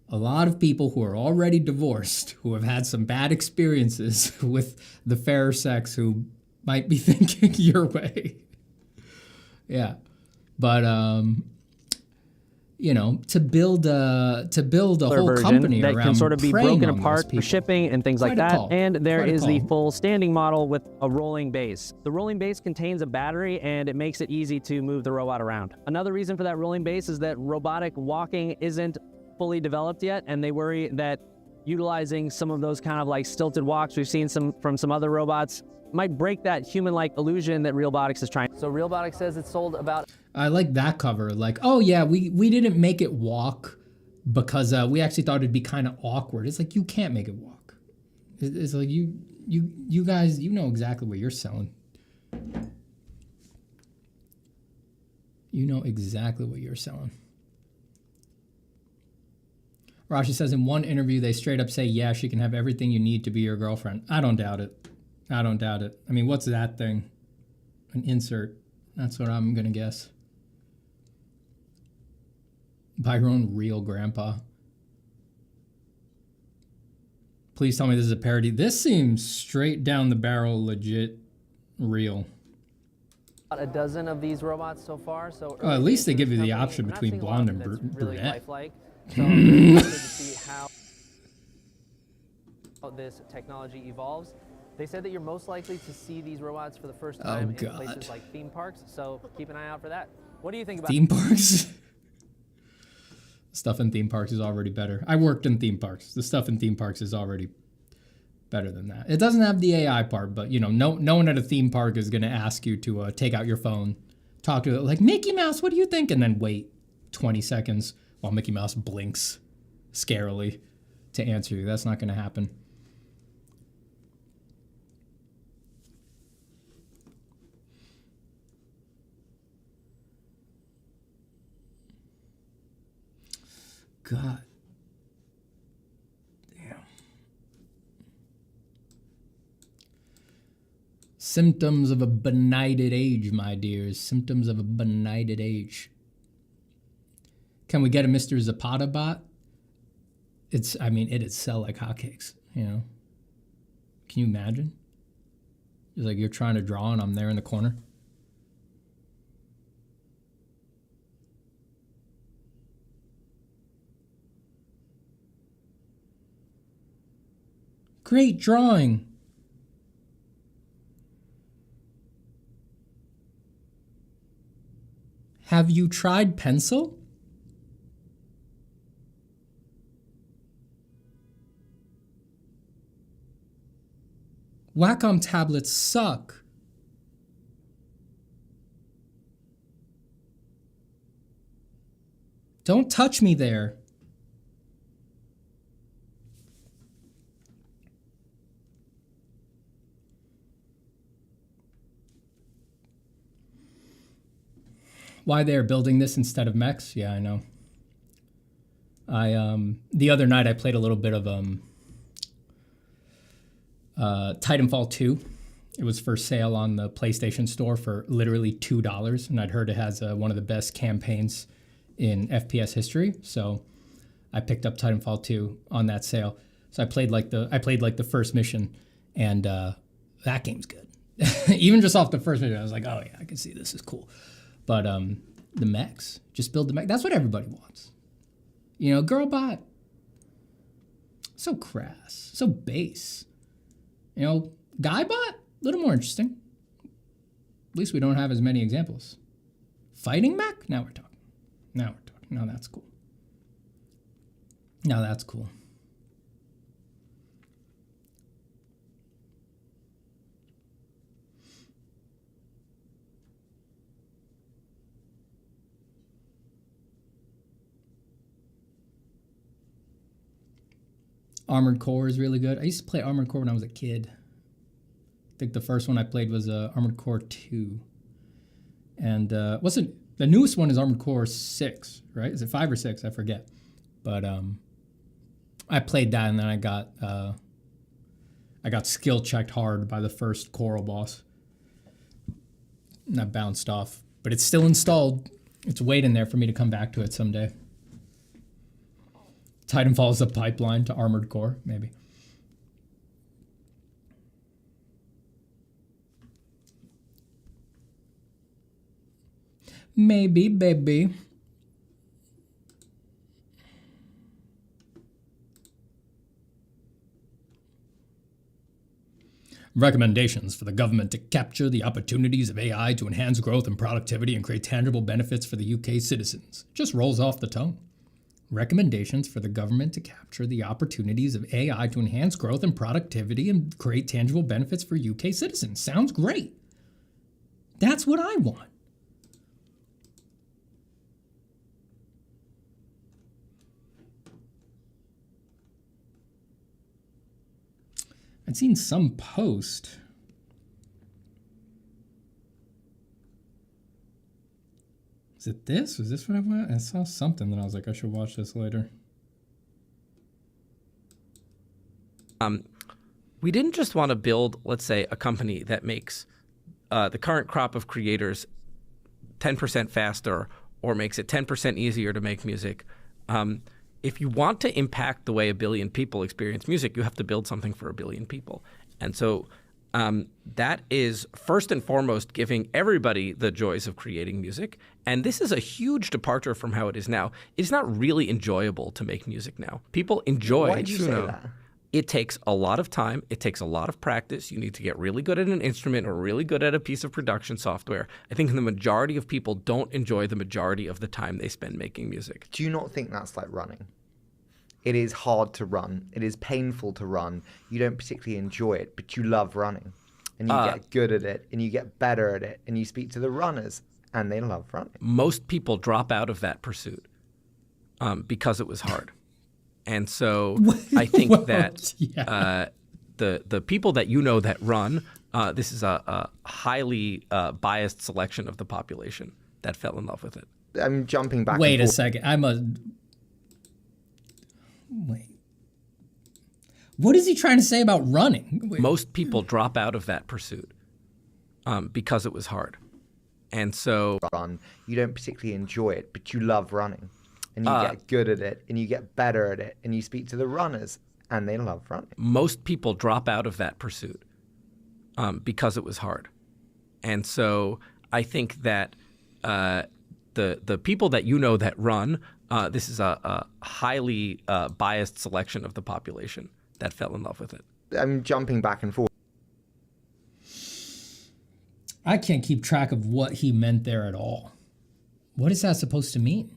a lot of people who are already divorced, who have had some bad experiences with the fairer sex, who might be thinking your way. Yeah. But, you know, to build a whole company that around can sort of be broken on apart for shipping and things like that. And there is the full standing model with a rolling base. The rolling base contains a battery and it makes it easy to move the robot around. Another reason for that rolling base is that robotic walking isn't fully developed yet, and they worry that utilizing some of those kind of like stilted walks we've seen from some other robots might break that human-like illusion that Realbotics is trying. So Realbotics says it's sold about... I like that cover. Like, oh yeah, we didn't make it walk because we actually thought it'd be kind of awkward. It's like, you can't make it walk. It's like you guys, you know exactly what you're selling. You know exactly what you're selling. Rashi says in one interview, they straight up say, yeah, she can have everything you need to be your girlfriend. I don't doubt it. I don't doubt it. I mean, what's that thing? An insert. That's what I'm going to guess. By your own real grandpa. Please tell me this is a parody. This seems straight down the barrel, legit real. A dozen of these robots so far. So at least they give you the option between blonde and brunette. Really lifelike. So I'm excited to see how this technology evolves. They said that you're most likely to see these robots for the first time in places like theme parks, so keep an eye out for that. What do you think about theme parks? Stuff in theme parks is already better. I worked in theme parks. The stuff in theme parks is already better than that. It doesn't have the AI part, but you know, no one at a theme park is going to ask you to take out your phone, talk to it like, Mickey Mouse, what do you think? And then wait 20 seconds while Mickey Mouse blinks scarily to answer you. That's not going to happen. God. Damn. Symptoms of a benighted age, my dears. Symptoms of a benighted age. Can we get a Mr. Zapata bot? It'd sell like hotcakes, you know? Can you imagine? It's like you're trying to draw and I'm there in the corner. Great drawing. Have you tried pencil? Wacom tablets suck. Don't touch me there. Why they're building this instead of mechs? Yeah, I know. The other night I played a little bit of Titanfall 2. It was for sale on the PlayStation Store for literally $2, and I'd heard it has one of the best campaigns in FPS history. So I picked up Titanfall 2 on that sale. So I played like the first mission, and that game's good. Even just off the first mission, I was like, oh yeah, I can see this is cool. But the mechs, just build the mech. That's what everybody wants. You know, girl bot. So crass, so base. You know, guy bot, a little more interesting. At least we don't have as many examples. Fighting mech? Now we're talking. Now that's cool. Now that's cool. Armored Core is really good. I used to play Armored Core when I was a kid. I think the first one I played was Armored Core 2. And the newest one is Armored Core 6, right? Is it 5 or 6? I forget. But I played that, and then I got skill checked hard by the first Coral boss. And I bounced off. But it's still installed. It's waiting there for me to come back to it someday. Titanfall is a pipeline to Armored Core, maybe. Maybe, baby. Recommendations for the government to capture the opportunities of AI to enhance growth and productivity and create tangible benefits for the UK citizens. Just rolls off the tongue. Recommendations for the government to capture the opportunities of AI to enhance growth and productivity and create tangible benefits for UK citizens. Sounds great. That's what I want. I'd seen some post. Is it this? Was this what I want? I saw something that I was like, I should watch this later. We didn't just want to build, let's say, a company that makes the current crop of creators 10% faster or makes it 10% easier to make music. If you want to impact the way 1 billion people experience music, you have to build something for 1 billion people. And so that is first and foremost giving everybody the joys of creating music. And this is a huge departure from how it is now. It's not really enjoyable to make music now. People enjoy. Why did you say that? It takes a lot of time. It takes a lot of practice. You need to get really good at an instrument or really good at a piece of production software. I think the majority of people don't enjoy the majority of the time they spend making music. Do you not think that's like running? It is hard to run. It is painful to run. You don't particularly enjoy it, but you love running. And you get good at it, and you get better at it, and you speak to the runners, and they love running. Most people drop out of that pursuit because it was hard. And so I think that the people that you know that run, this is a highly biased selection of the population that fell in love with it. I'm jumping back. Wait a second. Wait. What is he trying to say about running? Wait. Most people drop out of that pursuit because it was hard. And so you don't particularly enjoy it, but you love running. And you get good at it, and you get better at it, and you speak to the runners, and they love running. Most people drop out of that pursuit because it was hard. And so I think that the people that you know that run, this is a highly biased selection of the population that fell in love with it. I'm jumping back and forth. I can't keep track of what he meant there at all. What is that supposed to mean?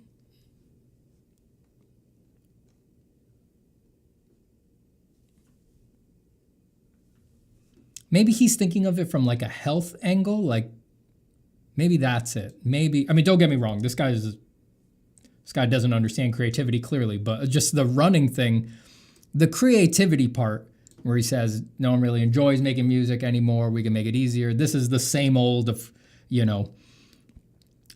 Maybe he's thinking of it from like a health angle, like maybe that's it. Maybe, I mean, don't get me wrong, this guy doesn't understand creativity clearly, but just the running thing, the creativity part where he says no one really enjoys making music anymore, we can make it easier. This is the same old of, you know,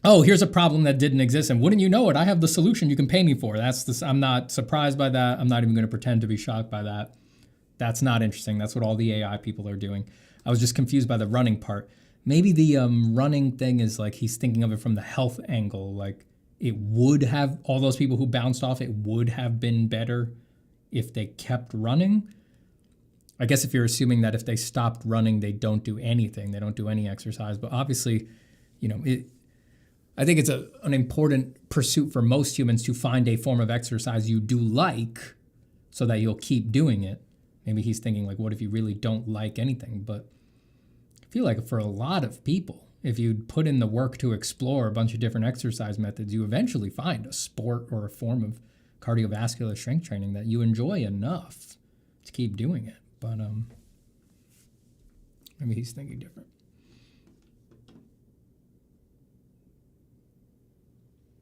oh, here's a problem that didn't exist, and wouldn't you know it, I have the solution you can pay me for. I'm not surprised by that. I'm not even going to pretend to be shocked by that. That's not interesting. That's what all the AI people are doing. I was just confused by the running part. Maybe the running thing is like he's thinking of it from the health angle. Like it would have, all those people who bounced off, it would have been better if they kept running. I guess if you're assuming that if they stopped running, they don't do anything. They don't do any exercise. But obviously, you know, I think it's an important pursuit for most humans to find a form of exercise you do like so that you'll keep doing it. Maybe he's thinking like, what if you really don't like anything? But I feel like for a lot of people, if you put in the work to explore a bunch of different exercise methods, you eventually find a sport or a form of cardiovascular strength training that you enjoy enough to keep doing it. But maybe he's thinking different.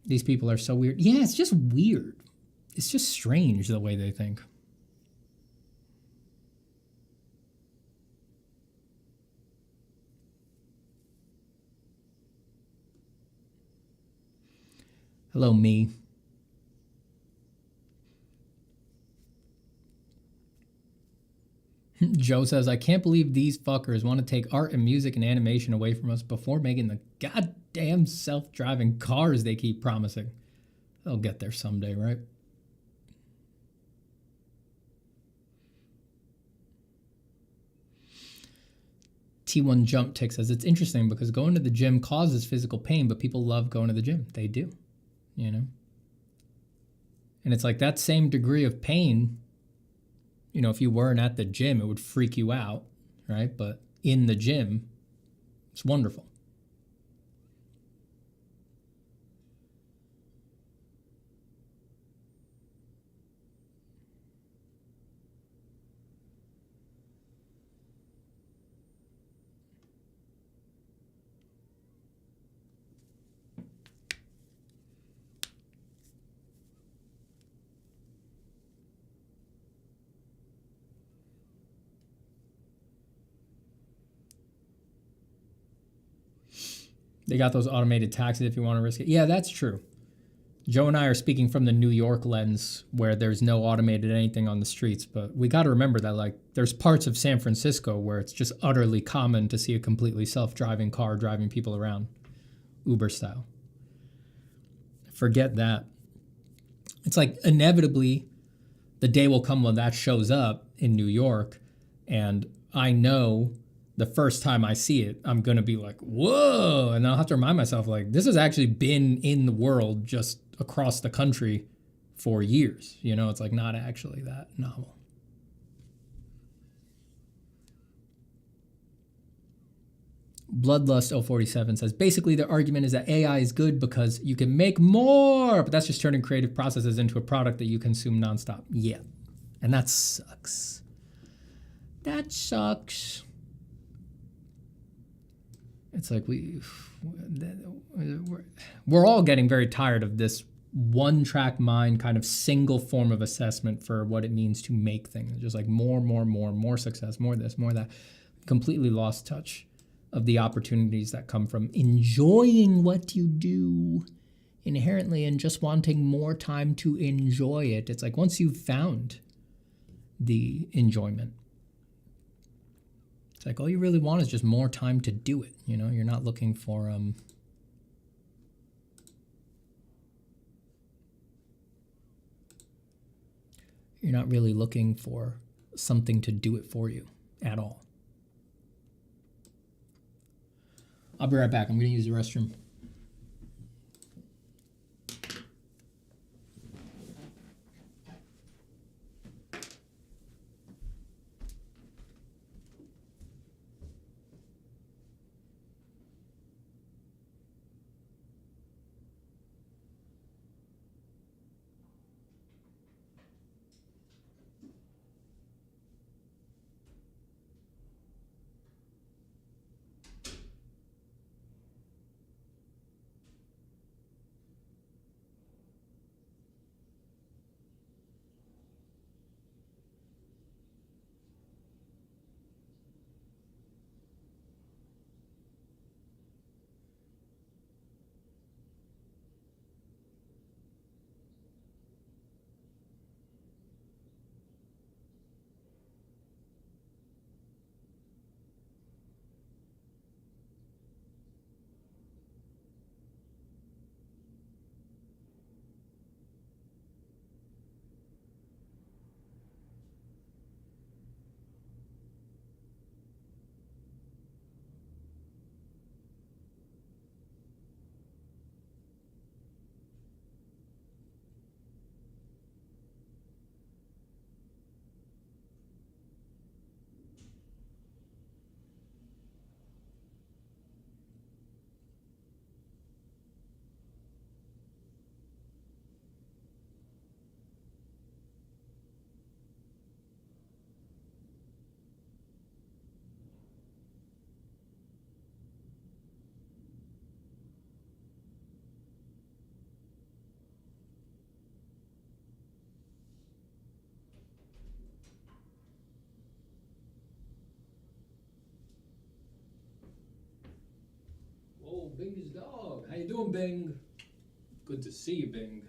These people are so weird. Yeah, it's just weird. It's just strange the way they think. Hello, me. Joe says, I can't believe these fuckers want to take art and music and animation away from us before making the goddamn self-driving cars they keep promising. They'll get there someday, right? T1 Jump Tick says, it's interesting because going to the gym causes physical pain, but people love going to the gym. They do, you know? And it's like that same degree of pain, you know, if you weren't at the gym, it would freak you out, right? But in the gym, it's wonderful. They got those automated taxis if you want to risk it. Yeah, that's true. Joe and I are speaking from the New York lens where there's no automated anything on the streets, but we got to remember that like there's parts of San Francisco where it's just utterly common to see a completely self-driving car driving people around, Uber style. Forget that. It's like inevitably the day will come when that shows up in New York, and I know the first time I see it, I'm going to be like, whoa. And I'll have to remind myself, like, this has actually been in the world just across the country for years. You know, it's like not actually that novel. Bloodlust 047 says, basically the argument is that AI is good because you can make more, but that's just turning creative processes into a product that you consume nonstop. Yeah. And that sucks. That sucks. It's like we're all getting very tired of this one-track mind kind of single form of assessment for what it means to make things. Just like more success, more this, more that. Completely lost touch of the opportunities that come from enjoying what you do inherently and just wanting more time to enjoy it. It's like once you've found the enjoyment, it's like all you really want is just more time to do it. You know, you're not looking for You're not really looking for something to do it for you at all. I'll be right back. I'm going to use the restroom. Oh, Bing's dog. How you doing, Bing? Good to see you, Bing.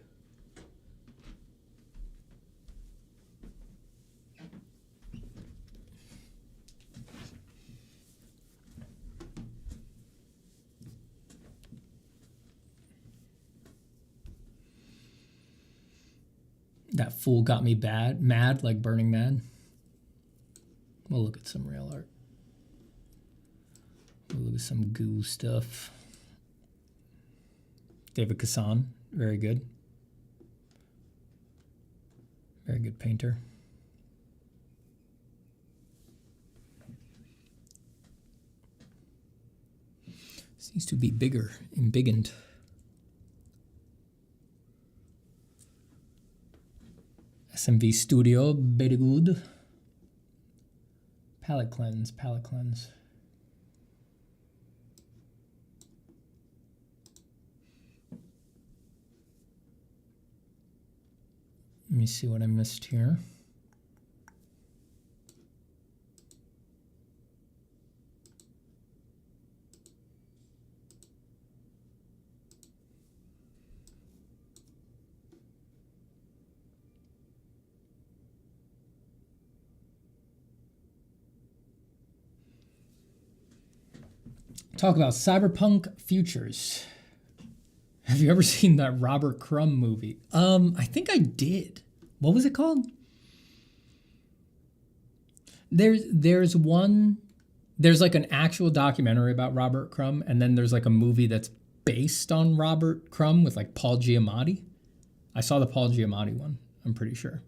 That fool got me mad, like Burning Man. We'll look at some real art. We'll look at some goo stuff. David Kassan, very good. Very good painter. Seems to be bigger, embiggened. SMV Studio, very good. Palette cleanse, palette cleanse. Let me see what I missed here. Talk about cyberpunk futures. Have you ever seen that Robert Crumb movie? I think I did. What was it called? There's one, there's like an actual documentary about Robert Crumb, and then there's like a movie that's based on Robert Crumb with like Paul Giamatti. I saw the Paul Giamatti one, I'm pretty sure.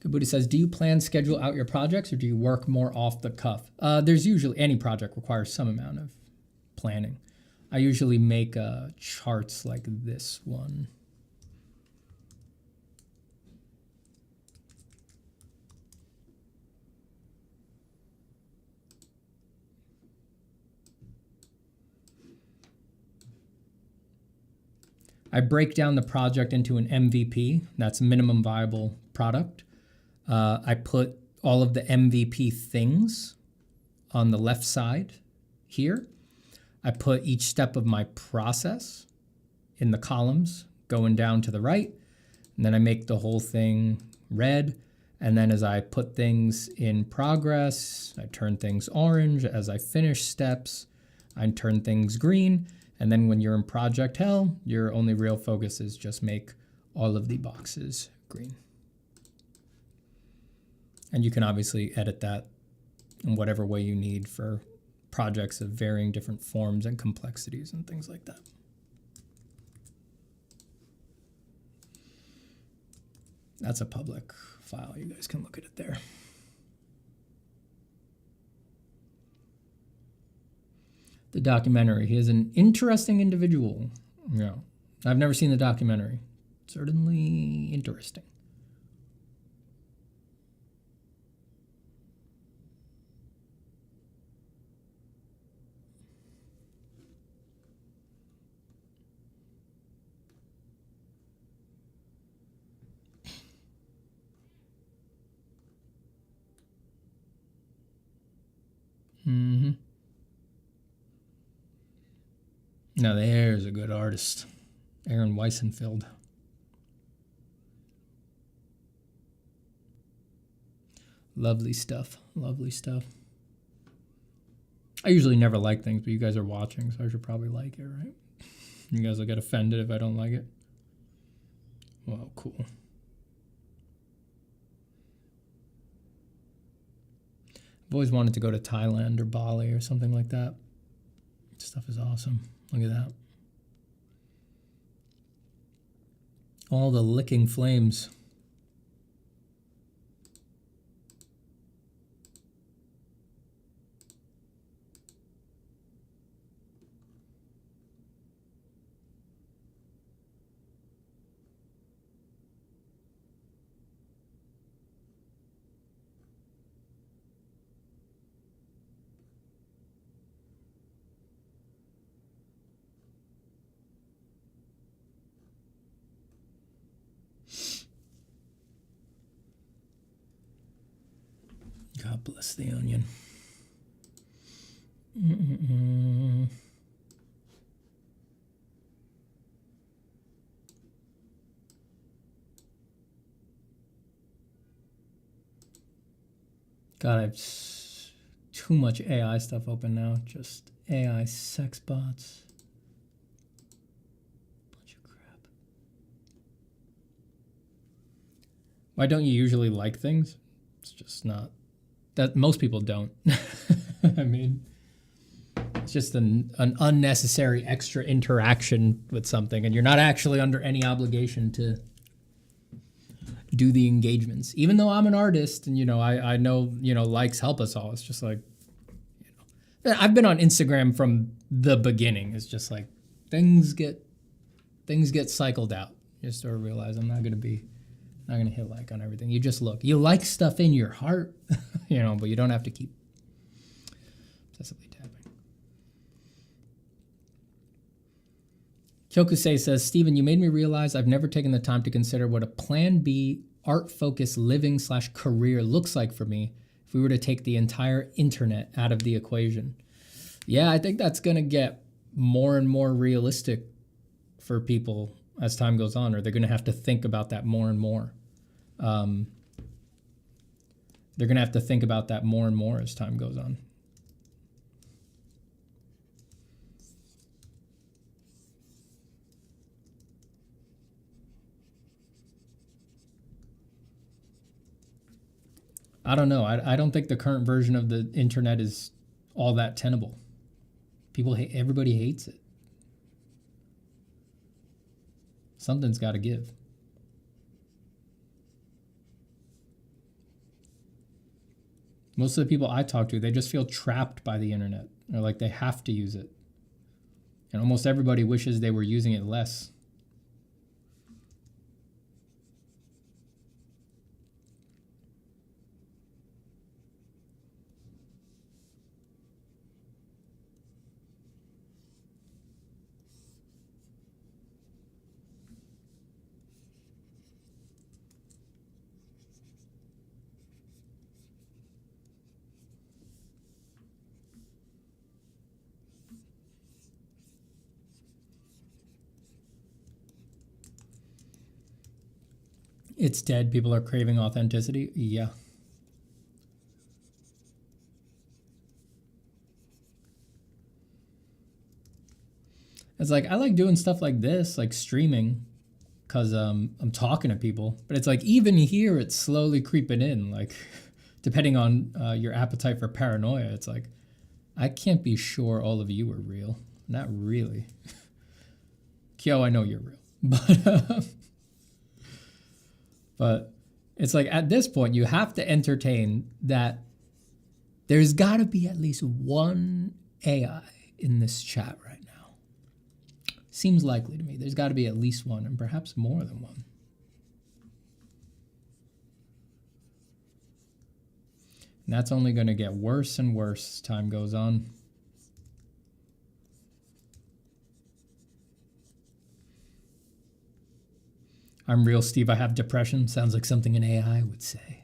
Good Booty says, do you plan schedule out your projects or do you work more off the cuff? There's usually, any project requires some amount of planning. I usually make charts like this one. I break down the project into an MVP, that's minimum viable product. I put all of the MVP things on the left side here. I put each step of my process in the columns going down to the right. And then I make the whole thing red. And then as I put things in progress, I turn things orange. As I finish steps, I turn things green. And then when you're in project hell, your only real focus is just make all of the boxes green. And you can obviously edit that in whatever way you need for projects of varying different forms and complexities and things like that. That's a public file. You guys can look at it there. The documentary. He is an interesting individual. Yeah. I've never seen the documentary. Certainly interesting. Mm-hmm. Now there's a good artist. Aaron Weissenfeld. Lovely stuff. Lovely stuff. I usually never like things, but you guys are watching, so I should probably like it, right? You guys will get offended if I don't like it. Well, cool. I've always wanted to go to Thailand or Bali or something like that. This stuff is awesome. Look at that. All the licking flames. God bless the onion. God, I have too much AI stuff open now. Just AI sex bots. Bunch of crap. Why don't you usually like things? It's just not. That most people don't. I mean, it's just an unnecessary extra interaction with something, and you're not actually under any obligation to do the engagements. Even though I'm an artist, and I know likes help us all. It's just like, I've been on Instagram from the beginning. It's just like things get cycled out. You just sort of realize I'm not gonna hit like on everything. You just look. You like stuff in your heart, but you don't have to keep obsessively tapping. Kyokusei says, Steven, you made me realize I've never taken the time to consider what a plan B art-focused living/career looks like for me if we were to take the entire internet out of the equation. Yeah, I think that's gonna get more and more realistic for people as time goes on, or they're going to have to think about that more and more. They're going to have to think about that more and more as time goes on. I don't know. I don't think the current version of the internet is all that tenable. Everybody hates it. Something's got to give. Most of the people I talk to, they just feel trapped by the internet. They're like they have to use it. And almost everybody wishes they were using it less. It's dead. People are craving authenticity. Yeah. It's like, I like doing stuff like this, like streaming, because I'm talking to people. But it's like, even here, it's slowly creeping in. Like, depending on your appetite for paranoia, it's like, I can't be sure all of you are real. Not really. Kyo, I know you're real. But it's like, at this point, you have to entertain that there's got to be at least one AI in this chat right now. Seems likely to me. There's got to be at least one, and perhaps more than one. And that's only going to get worse and worse as time goes on. I'm real, Steve. I have depression. Sounds like something an AI would say.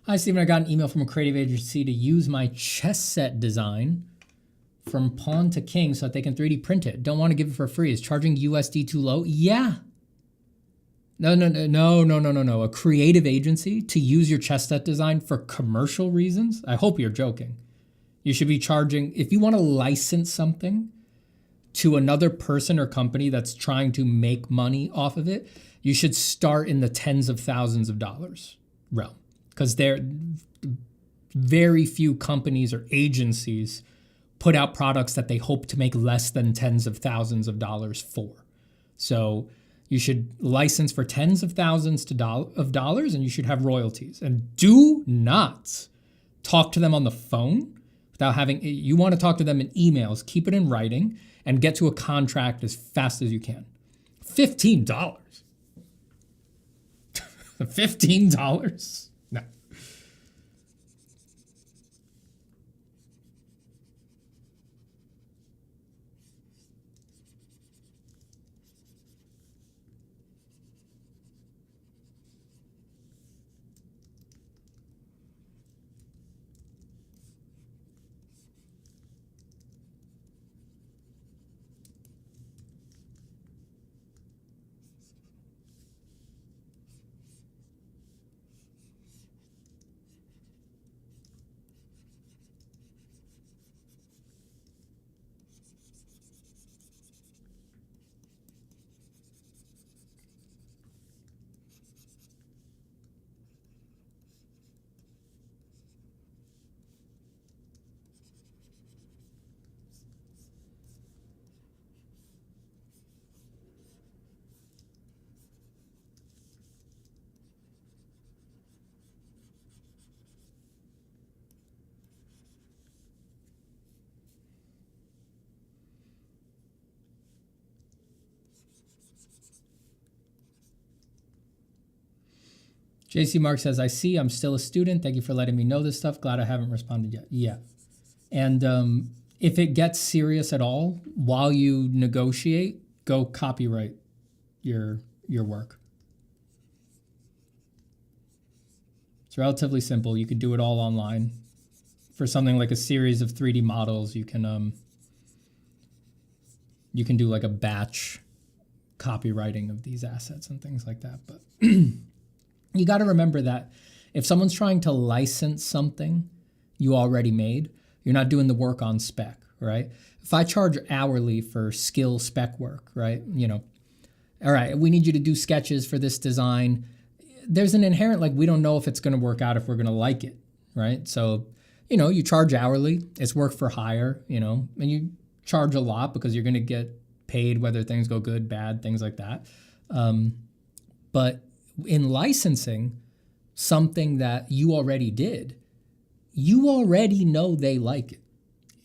Hi, Stephen. I got an email from a creative agency to use my chess set design from pawn to king so that they can 3D print it. Don't want to give it for free. Is charging USD too low? Yeah. No. A creative agency to use your chess set design for commercial reasons? I hope you're joking. You should be charging, if you want to license something to another person or company that's trying to make money off of it, you should start in the tens of thousands of dollars realm. Because very few companies or agencies put out products that they hope to make less than tens of thousands of dollars for. So you should license for tens of thousands of dollars, and you should have royalties. And do not talk to them on the phone without having, you want to talk to them in emails, keep it in writing, and get to a contract as fast as you can. $15. $15? No. JC Mark says, I see, I'm still a student. Thank you for letting me know this stuff. Glad I haven't responded yet. Yeah. And if it gets serious at all, while you negotiate, go copyright your work. It's relatively simple. You could do it all online. For something like a series of 3D models, you can do like a batch copywriting of these assets and things like that. But you got to remember that if someone's trying to license something you already made, you're not doing the work on spec, right? If I charge hourly for skill spec work, right? You know, all right, we need you to do sketches for this design. There's an inherent, like, we don't know if it's going to work out, if we're going to like it, right? So, you know, you charge hourly, it's work for hire, you know, and you charge a lot because you're going to get paid whether things go good, bad, things like that. But in licensing something that you already did, you already know they like it.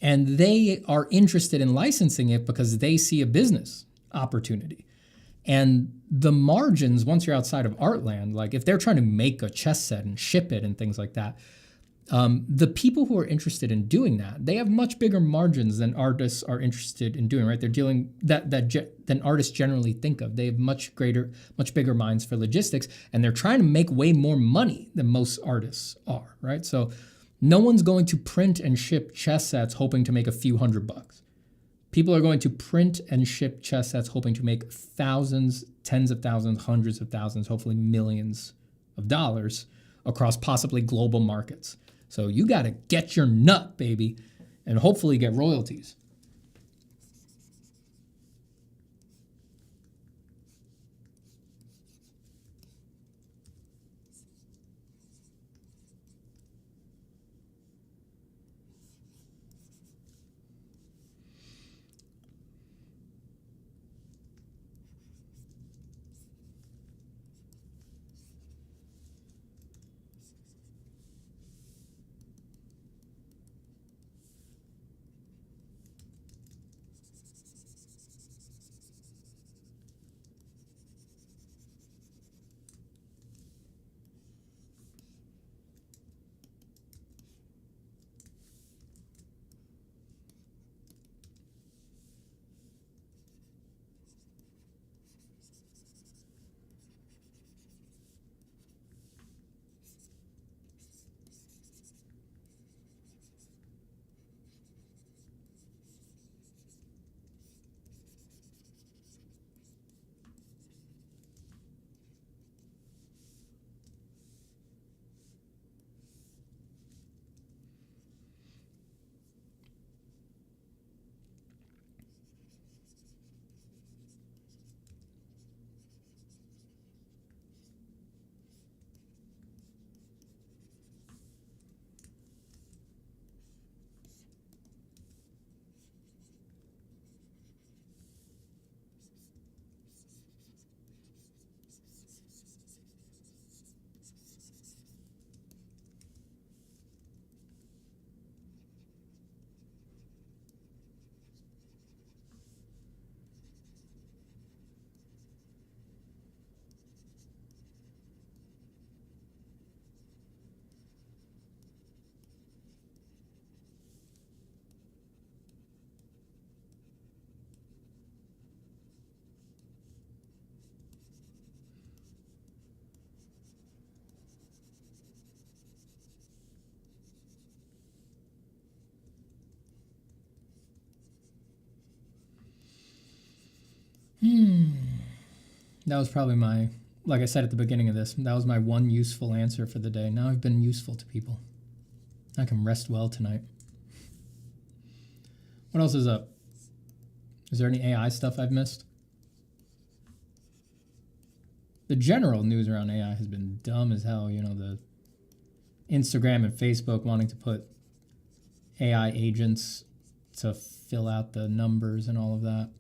And they are interested in licensing it because they see a business opportunity. And the margins, once you're outside of Artland, like if they're trying to make a chess set and ship it and things like that, The people who are interested in doing that, they have much bigger margins than artists are interested in doing, right? They're dealing than artists generally think of. They have much bigger minds for logistics, and they're trying to make way more money than most artists are, right? So no one's going to print and ship chess sets hoping to make a few $100. People are going to print and ship chess sets hoping to make thousands, tens of thousands, hundreds of thousands, hopefully millions of dollars across possibly global markets. So you got to get your nut, baby, and hopefully get royalties. That was probably like I said at the beginning of this, that was my one useful answer for the day. Now I've been useful to people. I can rest well tonight. What else is up? Is there any AI stuff I've missed? The general news around AI has been dumb as hell. You know, the Instagram and Facebook wanting to put AI agents to fill out the numbers and all of that.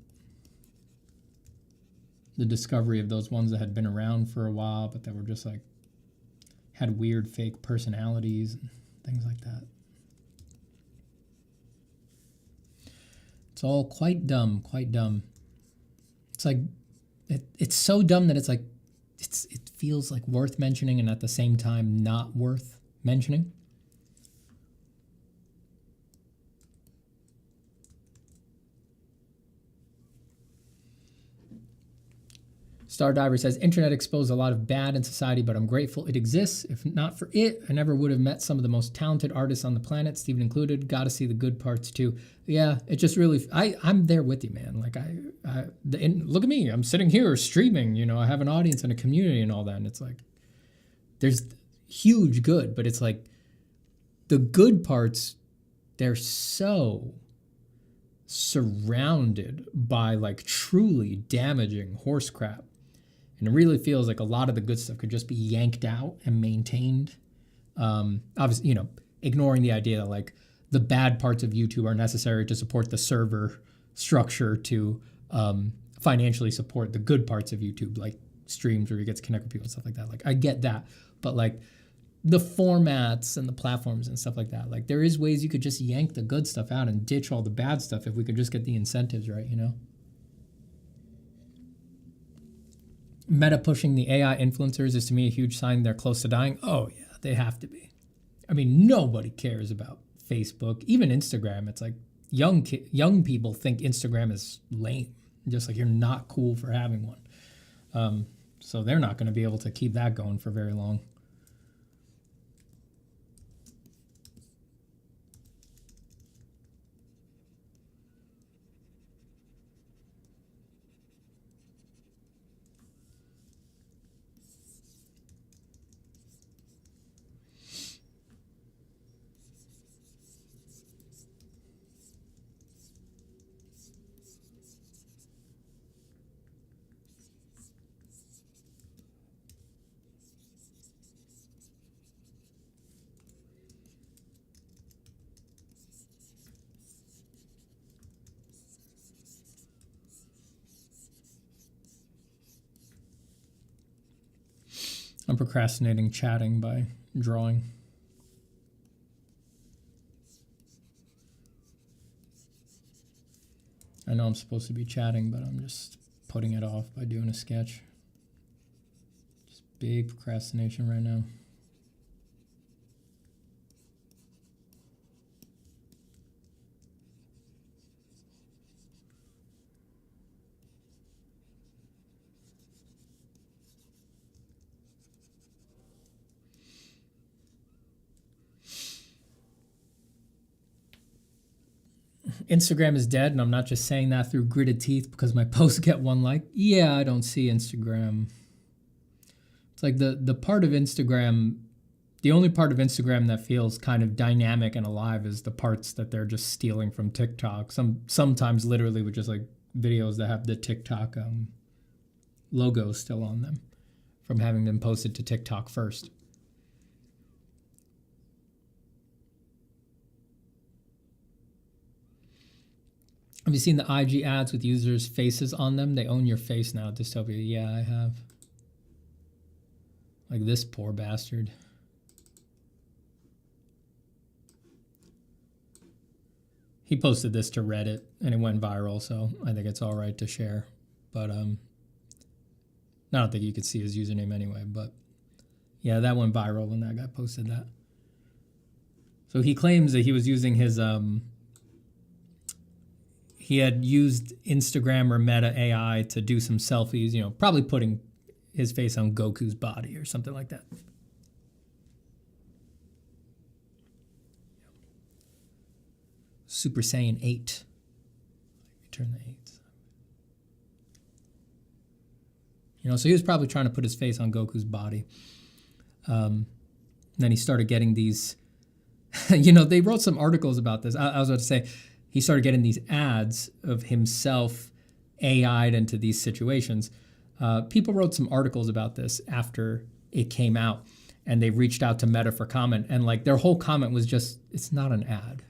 The discovery of those ones that had been around for a while, but that were just like, had weird fake personalities and things like that. It's all quite dumb, quite dumb. It's like, it's so dumb that it's like, it feels like worth mentioning and at the same time not worth mentioning. Stardiver says, internet exposed a lot of bad in society, but I'm grateful it exists. If not for it, I never would have met some of the most talented artists on the planet, Steven included. Got to see the good parts too. Yeah, it just really, I'm there with you, man. Like look at me, I'm sitting here streaming, you know, I have an audience and a community and all that. And it's like, there's huge good, but it's like the good parts, they're so surrounded by like truly damaging horse crap. And it really feels like a lot of the good stuff could just be yanked out and maintained. Obviously, you know, ignoring the idea that like the bad parts of YouTube are necessary to support the server structure to financially support the good parts of YouTube, like streams where you get to connect with people and stuff like that. Like I get that, but like the formats and the platforms and stuff like that, like there is ways you could just yank the good stuff out and ditch all the bad stuff if we could just get the incentives right, you know? Meta pushing the AI influencers is to me a huge sign they're close to dying. Oh yeah, they have to be. I mean, nobody cares about Facebook, even Instagram. It's like young people think Instagram is lame, just like you're not cool for having one. So they're not going to be able to keep that going for very long. I'm procrastinating chatting by drawing. I know I'm supposed to be chatting, but I'm just putting it off by doing a sketch. Just big procrastination right now. Instagram is dead, and I'm not just saying that through gritted teeth because my posts get one like. Yeah, I don't see Instagram. It's like the part of Instagram, the only part of Instagram that feels kind of dynamic and alive is the parts that they're just stealing from TikTok. Sometimes literally with just like videos that have the TikTok logo still on them from having been posted to TikTok first. Have you seen the IG ads with users' faces on them? They own your face now, Dystopia. Yeah, I have. Like this poor bastard. He posted this to Reddit, and it went viral, so I think it's all right to share. But I don't think you could see his username anyway. But yeah, that went viral when that guy posted that. So he claims that he was using his... He had used Instagram or Meta AI to do some selfies, probably putting his face on Goku's body or something like that. Super Saiyan 8. Return the 8. So he was probably trying to put his face on Goku's body. Then he started getting these, they wrote some articles about this. I was about to say, he started getting these ads of himself AI'd into these situations. People wrote some articles about this after it came out, and they reached out to Meta for comment, and like their whole comment was just, it's not an ad.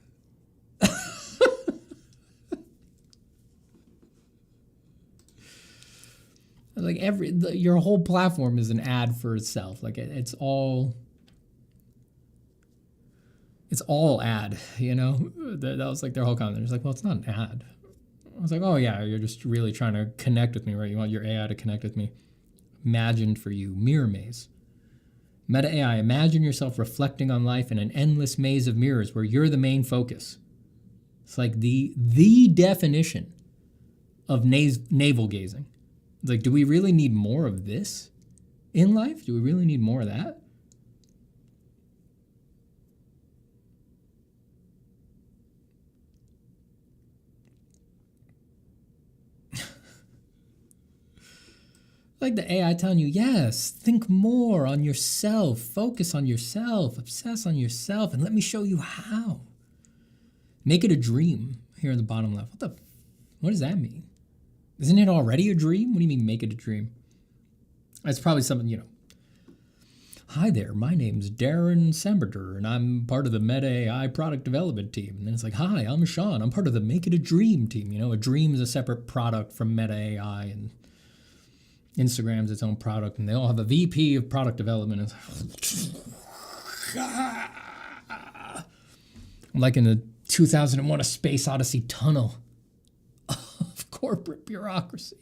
Like your whole platform is an ad for itself. Like it's all ad, That was like their whole comment. They're just like, well, it's not an ad. I was like, oh yeah, you're just really trying to connect with me, right? You want your AI to connect with me. Imagined for you, mirror maze. Meta AI, imagine yourself reflecting on life in an endless maze of mirrors where you're the main focus. It's like the definition of navel gazing. It's like, do we really need more of this in life? Do we really need more of that? Like the AI telling you, yes, think more on yourself, focus on yourself, obsess on yourself, and let me show you how. Make it a dream here in the bottom left. What does that mean? Isn't it already a dream? What do you mean make it a dream? It's probably something, Hi there, my name's Darren Semberter, and I'm part of the Meta AI product development team. And then it's like, hi, I'm Sean. I'm part of the Make It a Dream team. A dream is a separate product from Meta AI, and Instagram's its own product, and they all have a VP of product development. I'm like in the 2001 A Space Odyssey tunnel of corporate bureaucracy.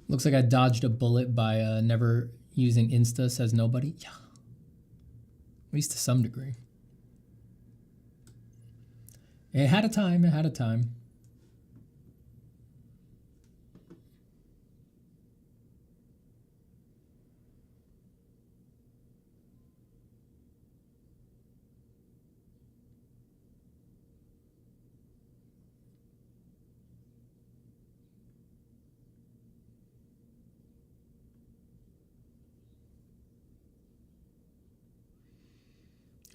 Looks like I dodged a bullet by never using Insta, says nobody. Yeah. At least to some degree. It had a time, it had a time.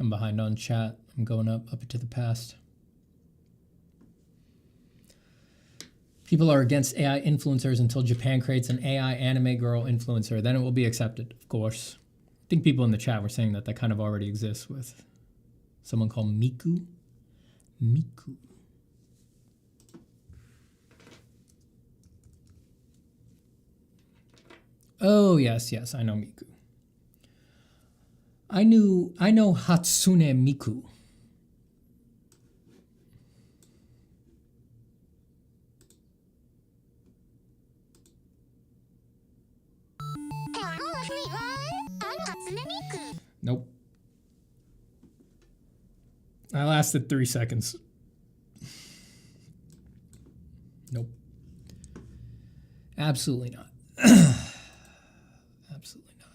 I'm behind on chat. I'm going up into the past. People are against AI influencers until Japan creates an AI anime girl influencer. Then it will be accepted, of course. I think people in the chat were saying that kind of already exists with someone called Miku. Miku. Oh, yes, I know Miku. I know Hatsune Miku. Nope. I lasted 3 seconds. Nope. Absolutely not. Absolutely not.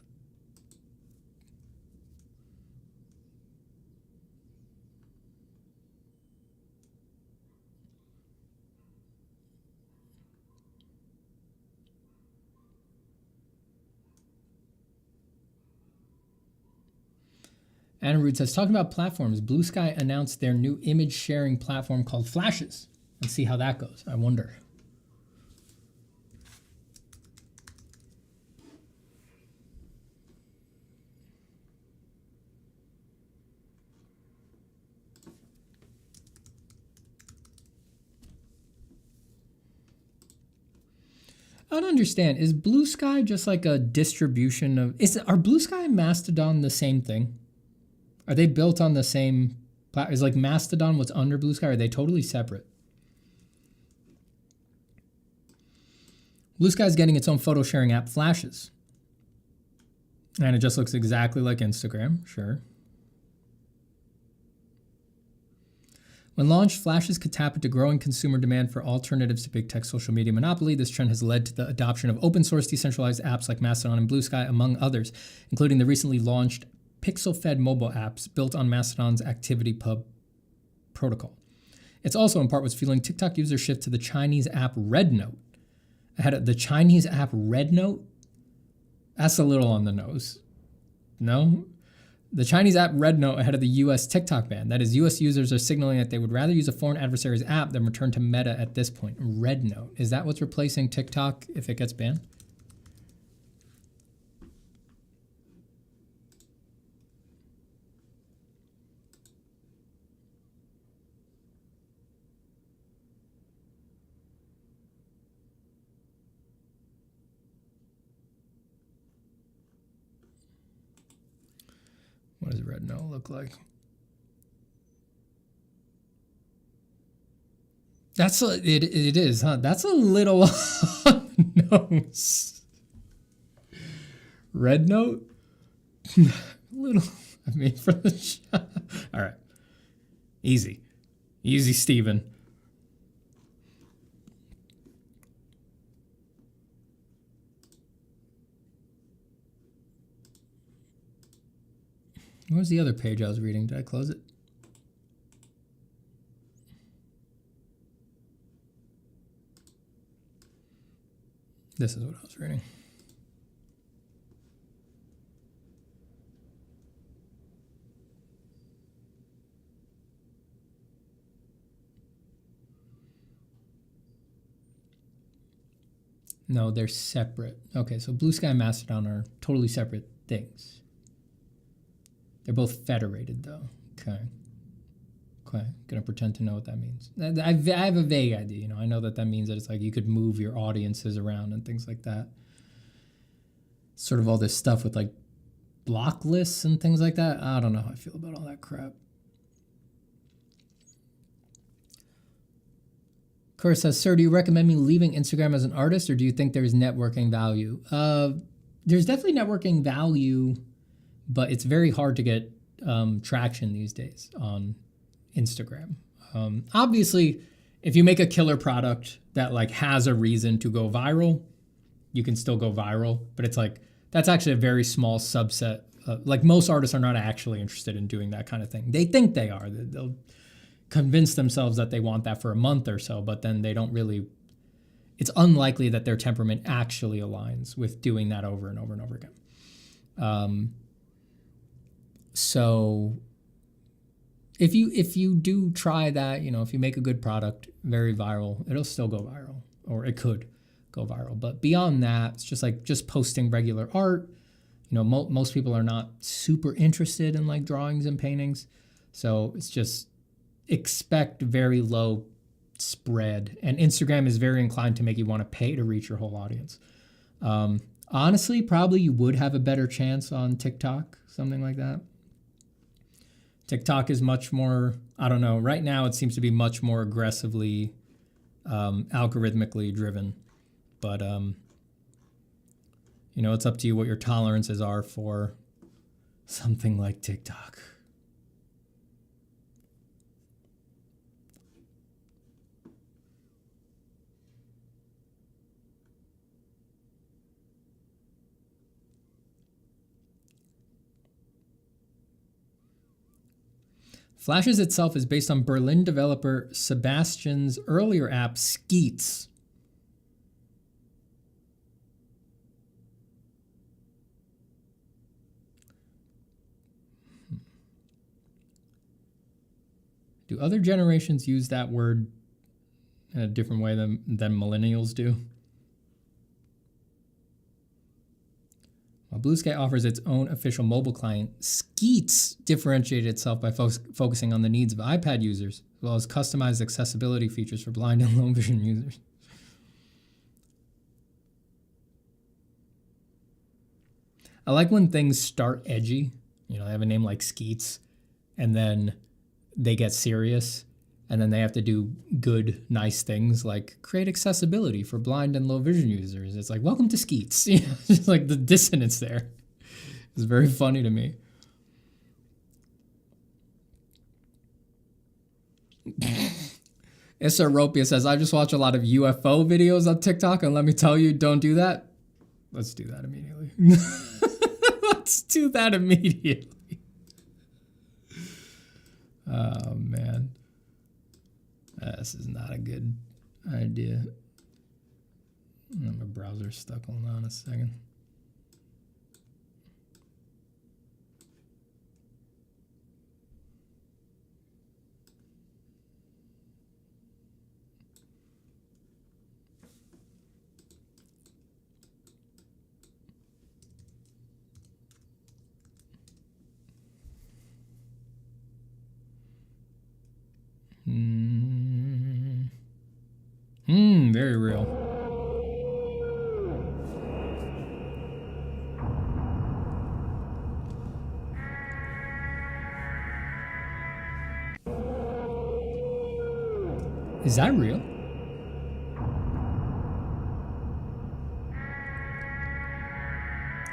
Anna Root says, talking about platforms, Blue Sky announced their new image sharing platform called Flashes. Let's see how that goes. I wonder. I don't understand. Is Blue Sky just like a distribution of... Are Blue Sky and Mastodon the same thing? Are they built on the same platform? Is like Mastodon what's under Blue Sky? Or are they totally separate? Blue Sky is getting its own photo sharing app, Flashes. And it just looks exactly like Instagram, sure. When launched, Flashes could tap into growing consumer demand for alternatives to big tech social media monopoly. This trend has led to the adoption of open source decentralized apps like Mastodon and Blue Sky, among others, including the recently launched pixel-fed mobile apps built on Mastodon's ActivityPub protocol. It's also in part what's fueling TikTok user shift to the Chinese app RedNote. The Chinese app RedNote? That's a little on the nose. No? The Chinese app RedNote ahead of the US TikTok ban. That is, US users are signaling that they would rather use a foreign adversary's app than return to Meta at this point. RedNote. Is that what's replacing TikTok if it gets banned? What does RedNote look like? It is, huh? That's a little on the nose. RedNote? Little, I mean, for the shot. All right. Easy, Steven. What was the other page I was reading? Did I close it? This is what I was reading. No, they're separate. Okay, so Blue Sky and Mastodon are totally separate things. They're both federated, though. Okay. Gonna pretend to know what that means. I have a vague idea, you know. I know that means that it's like you could move your audiences around and things like that. Sort of all this stuff with like block lists and things like that. I don't know how I feel about all that crap. Kurt says, sir, do you recommend me leaving Instagram as an artist, or do you think there's networking value? There's definitely networking value, but it's very hard to get traction these days on Instagram. Obviously, if you make a killer product that like has a reason to go viral, you can still go viral, but it's like, that's actually a very small subset. Like most artists are not actually interested in doing that kind of thing. They think they are. They'll convince themselves that they want that for a month or so, but then they don't really, it's unlikely that their temperament actually aligns with doing that over and over and over again. So if you do try that, you know, if you make a good product, very viral, it'll still go viral, or it could go viral. But beyond that, it's just like just posting regular art. You know, most people are not super interested in like drawings and paintings. So it's just expect very low spread. And Instagram is very inclined to make you want to pay to reach your whole audience. Honestly, probably you would have a better chance on TikTok, something like that. TikTok is much more, I don't know, right now it seems to be much more aggressively algorithmically driven. But, you know, it's up to you what your tolerances are for something like TikTok. Flashes itself is based on Berlin developer Sebastian's earlier app, Skeets. Do other generations use that word in a different way than millennials do? While Blue Sky offers its own official mobile client, Skeets differentiated itself by focusing on the needs of iPad users, as well as customized accessibility features for blind and low vision users. I like when things start edgy. You know, they have a name like Skeets, and then they get serious, and then they have to do good, nice things like create accessibility for blind and low vision users. It's like, welcome to Skeets. You know, just like the dissonance there. It's very funny to me. Issa Ropia says, I just watch a lot of UFO videos on TikTok, and let me tell you, don't do that. Let's do that immediately. Let's do that immediately. Oh, man. This is not a good idea. My browser's stuck. Hold on a second. Very real. Is that real?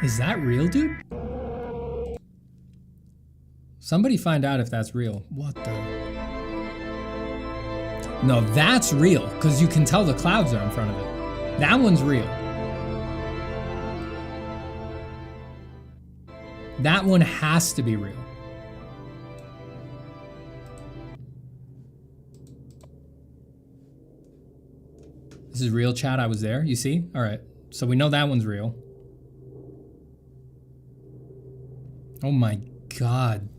Is that real, dude? Somebody find out if that's real. What the? No, that's real, because you can tell the clouds are in front of it. That one's real. That one has to be real. This is real, chat. I was there. You see? All right. So we know that one's real. Oh my God.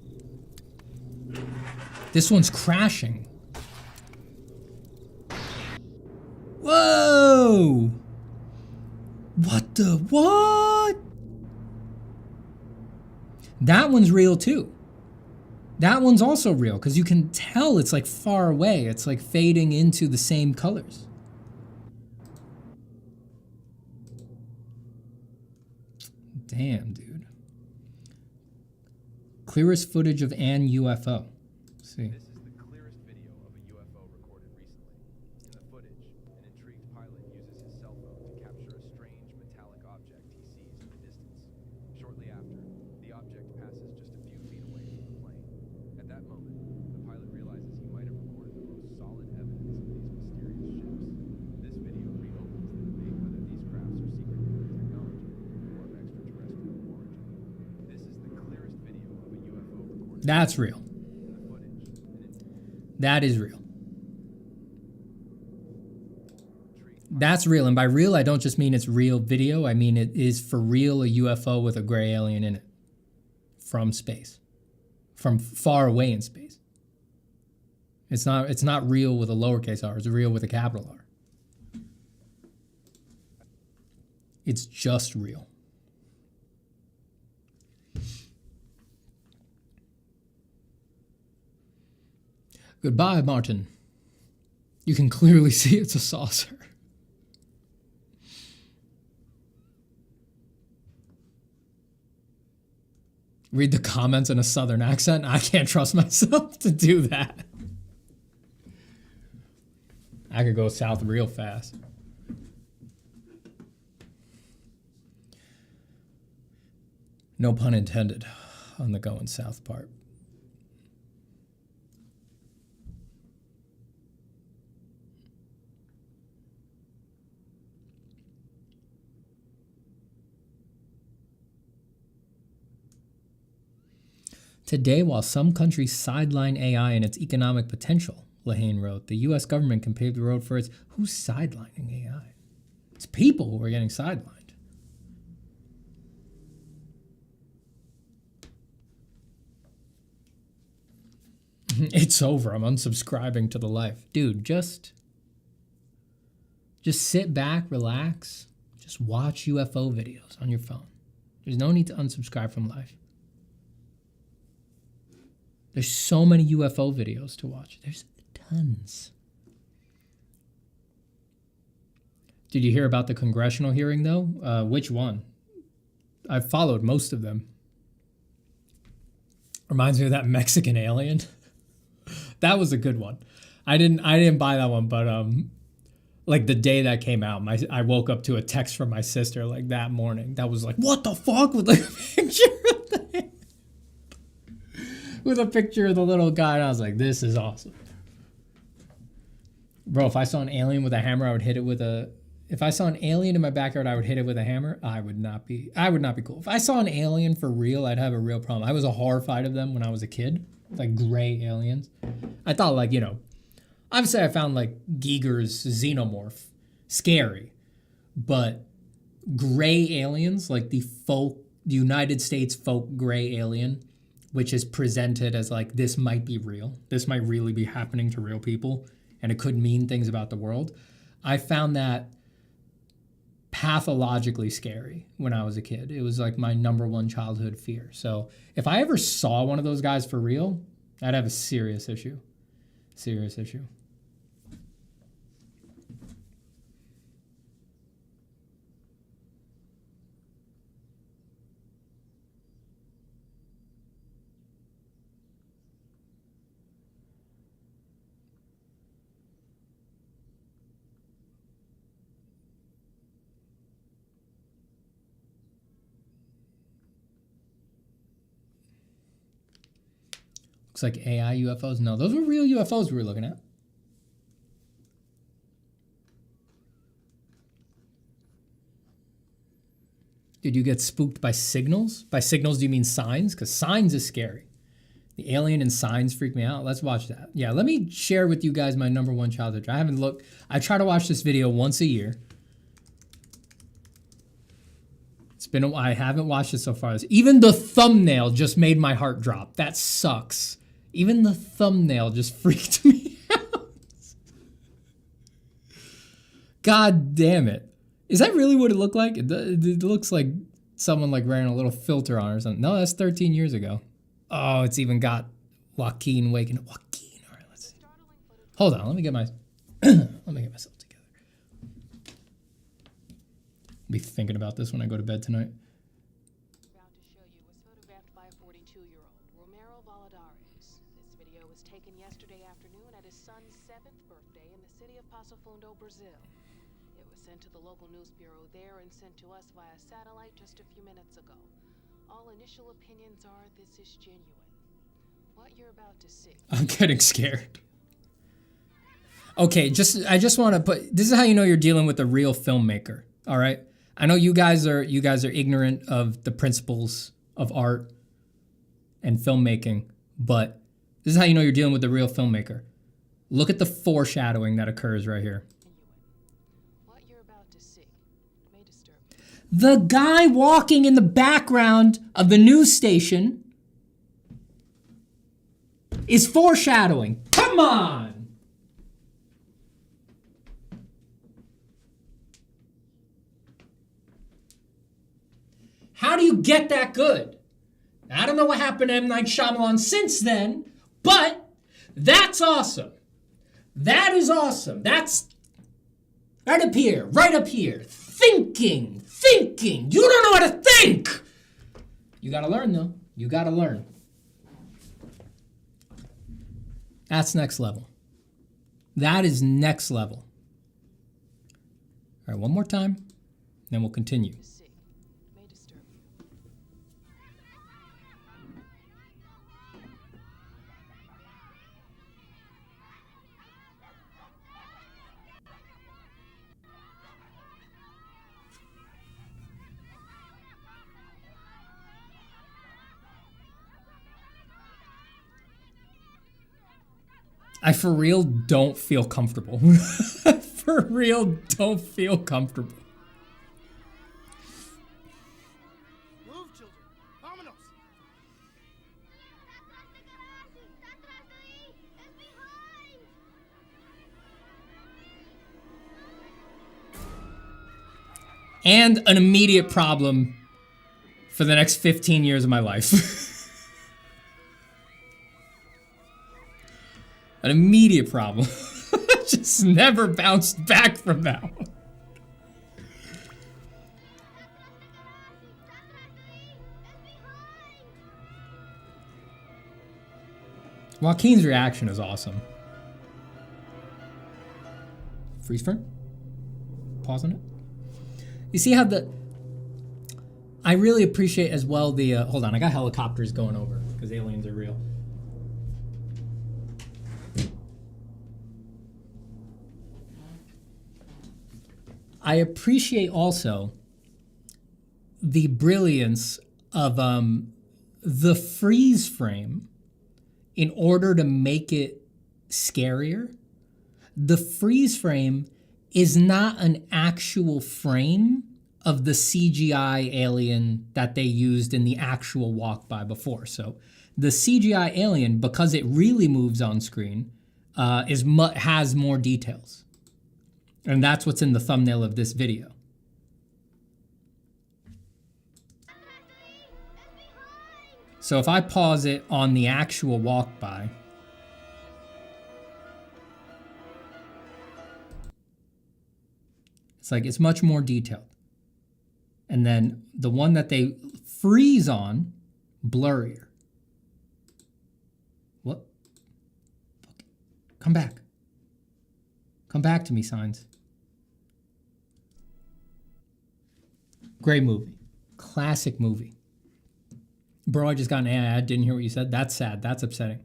This one's crashing. Whoa! What the what? That one's real too. That one's also real because you can tell it's like far away. It's like fading into the same colors. Damn, dude. Clearest footage of an UFO. Let's see. This is the clearest video of a UFO recorded recently. In the footage, That's real. That is real. That's real. And by real, I don't just mean it's real video. I mean it is for real a UFO with a gray alien in it. From space. From far away in space. It's not real with a lowercase r. It's real with a capital R. It's just real. Goodbye, Martin. You can clearly see it's a saucer. Read the comments in a southern accent. I can't trust myself to do that. I could go south real fast. No pun intended on the going south part. Today, while some countries sideline AI and its economic potential, Lehane wrote, the U.S. government can pave the road for its... Who's sidelining AI? It's people who are getting sidelined. It's over. I'm unsubscribing to the life. Dude, just sit back, relax. Just watch UFO videos on your phone. There's no need to unsubscribe from life. There's so many UFO videos to watch. There's tons. Did you hear about the congressional hearing, though? Which one? I've followed most of them. Reminds me of that Mexican alien. That was a good one. I didn't buy that one, but like the day that came out, I woke up to a text from my sister like that morning. That was like, what the fuck, with like a picture of the with a picture of the little guy, and I was like, this is awesome. Bro, if I saw an alien with a hammer, I would hit it with a... If I saw an alien in my backyard, I would hit it with a hammer. I would not be cool. If I saw an alien for real, I'd have a real problem. I was horrified of them when I was a kid. Like gray aliens. I thought like, obviously I found like Giger's xenomorph scary. But gray aliens, like the United States folk gray alien, which is presented as like, this might be real. This might really be happening to real people, and it could mean things about the world. I found that pathologically scary when I was a kid. It was like my number one childhood fear. So if I ever saw one of those guys for real, I'd have a serious issue. Serious issue. Looks like AI UFOs. No, those were real UFOs we were looking at. Did you get spooked by signals? By signals, do you mean signs? Because signs is scary. The alien and signs freak me out. Let's watch that. Yeah, let me share with you guys my number one childhood. I haven't looked. I try to watch this video once a year. I haven't watched it so far. Even the thumbnail just made my heart drop. That sucks. Even the thumbnail just freaked me out. God damn it. Is that really what it looked like? It looks like someone like ran a little filter on or something. No, that's 13 years ago. Oh, it's even got Joaquin waking up. Joaquin. All right, let's see. Hold on. Let me get myself together. I'll be thinking about this when I go to bed tonight. About to show you was photographed by a 42-year-old, Romero Valadares. This video was taken yesterday afternoon at his son's 7th birthday in the city of Passo Fundo, Brazil. It was sent to the local news bureau there and sent to us via satellite just a few minutes ago. All initial opinions are this is genuine. What you're about to see. I'm getting scared. Okay, I just want to put, this is how you know you're dealing with a real filmmaker, all right? I know you guys are ignorant of the principles of art and filmmaking, But this is how you know you're dealing with the real filmmaker. Look at the foreshadowing that occurs right here. What you're about to see may disturb you. The guy walking in the background of the news station is foreshadowing. Come on! How do you get that good? I don't know what happened to M. Night Shyamalan since then, but that's awesome. That is awesome. That's right up here, right up here. Thinking. You don't know how to think. You gotta learn, though. You gotta learn. That's next level. That is next level. All right, one more time, then we'll continue. To see may disturb you. I for real don't feel comfortable. For real don't feel comfortable. Move, children. Vámonos. And an immediate problem for the next 15 years of my life. An immediate problem. Just never bounced back from that one. Joaquin's reaction is awesome. Freeze frame? Pause on it. You see how I really appreciate as well the, hold on, I got helicopters going over because aliens are real. I appreciate also the brilliance of the freeze frame in order to make it scarier. The freeze frame is not an actual frame of the CGI alien that they used in the actual walk-by before. So the CGI alien, because it really moves on screen, has more details. And that's what's in the thumbnail of this video. So if I pause it on the actual walk-by, it's like it's much more detailed. And then the one that they freeze on, blurrier. What? Come back. Come back to me, Signs. Great movie. Classic movie. Bro, I just got an ad. Didn't hear what you said. That's sad. That's upsetting.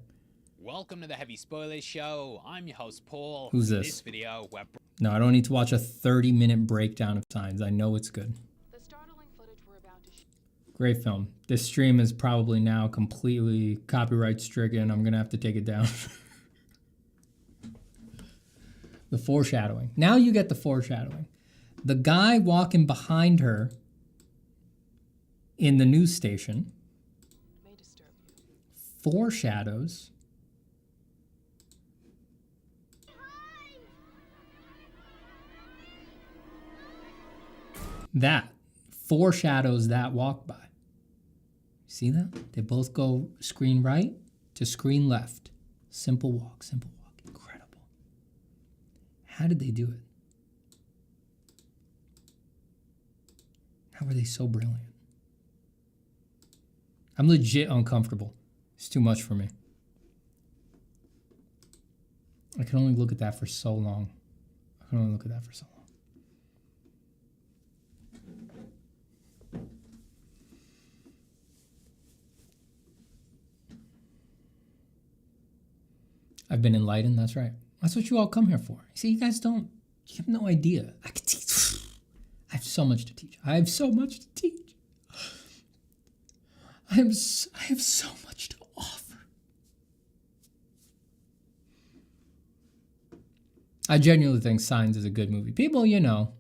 Welcome to the Heavy Spoilers Show. I'm your host, Paul. Who's In this? this video, we're No, I don't need to watch a 30-minute breakdown of Signs. I know it's good. The startling footage we're about to show. Great film. This stream is probably now completely copyright stricken. I'm going to have to take it down. The foreshadowing. Now you get the foreshadowing. The guy walking behind her in the news station May disturb you. foreshadows that walk by. See that? They both go screen right to screen left. Simple walk, simple walk. Incredible. How did they do it? How were they so brilliant? I'm legit uncomfortable. It's too much for me. I can only look at that for so long. I've been enlightened, that's right. That's what you all come here for. See, you have no idea. I could teach. I have so much to teach. I have so much to offer. I genuinely think Signs is a good movie. People, you know,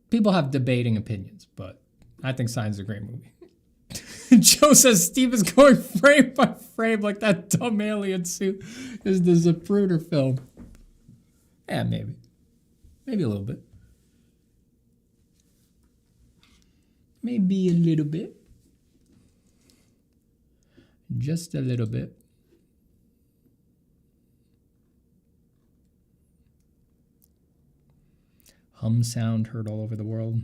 people have debating opinions, but I think Signs is a great movie. Joe says Steve is going frame by frame like that dumb alien suit is the Zapruder film. Yeah, maybe. Maybe a little bit. Maybe a little bit. Just a little bit. Hum sound heard all over the world.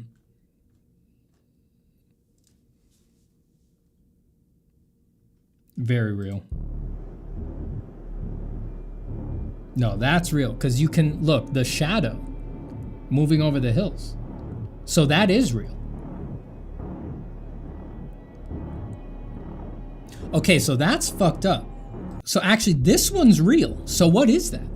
Very real. No, that's real. Because you can, look, the shadow moving over the hills. So that is real. Okay, so that's fucked up. So actually, this one's real. So what is that?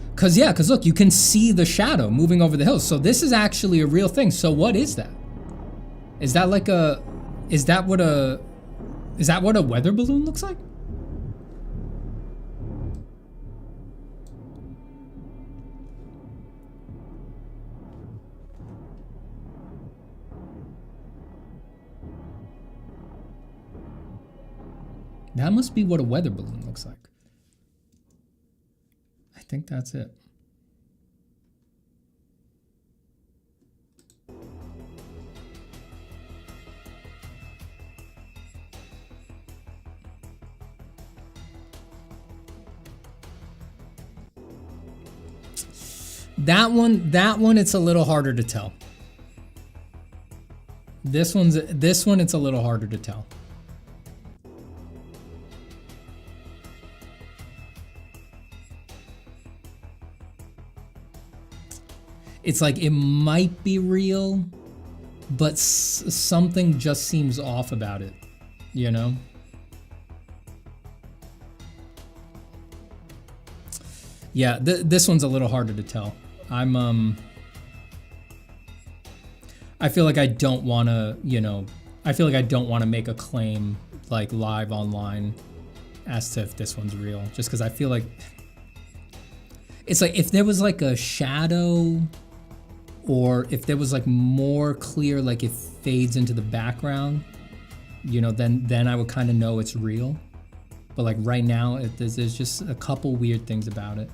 Because look, you can see the shadow moving over the hills. So this is actually a real thing. So what is that? Is that like a, is that what a weather balloon looks like? That must be what a weather balloon looks like. I think that's it. That one, it's a little harder to tell. This one, it's a little harder to tell. It's like it might be real, but something just seems off about it, you know? Yeah, this one's a little harder to tell. I feel like I don't want to, you know, I feel like I don't want to make a claim like live online as to if this one's real, just because I feel like it's like if there was like a shadow, or if there was like more clear, like it fades into the background, you know, then I would kind of know it's real. But like right now, there's just a couple weird things about it.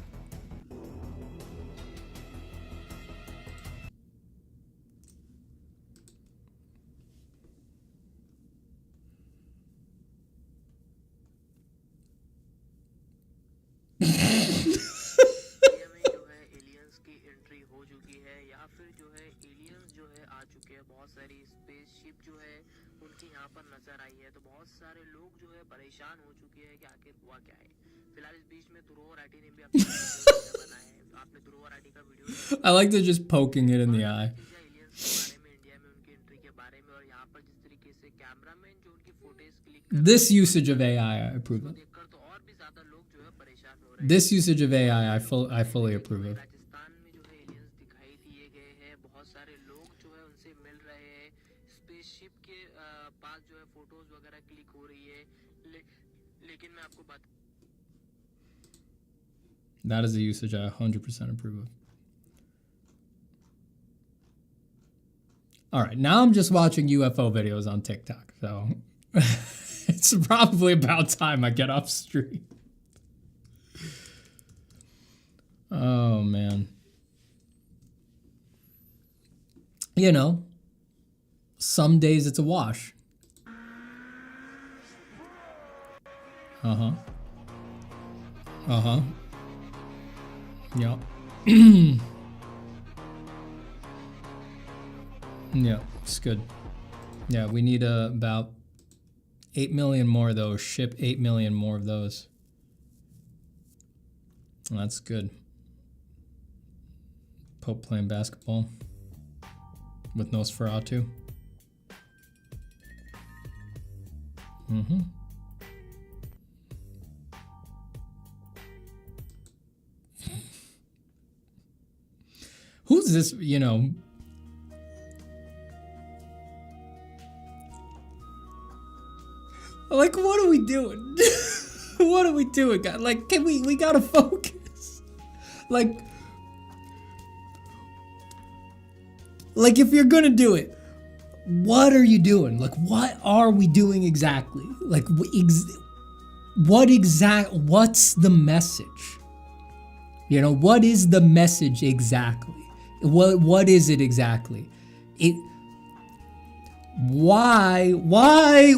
I like to just poking it in the eye. This usage of AI, I approve of. This usage of AI, I fully approve of. That is a usage I 100% approve of. All right, now I'm just watching UFO videos on TikTok, so it's probably about time I get off stream. Oh, man. You know, some days it's a wash. Uh-huh. Uh-huh. Yeah. Yeah, it's good. Yeah, we need about 8 million more of those. Ship 8 million more of those. That's good. Pope playing basketball with Nosferatu. Mm-hmm. Who's this, you know? Like, what are we doing? What are we doing, guys? Like, we gotta focus. Like, if you're gonna do it, what are you doing? Like, what are we doing exactly? Like, what's the message? You know, what is the message exactly? What is it exactly? Why why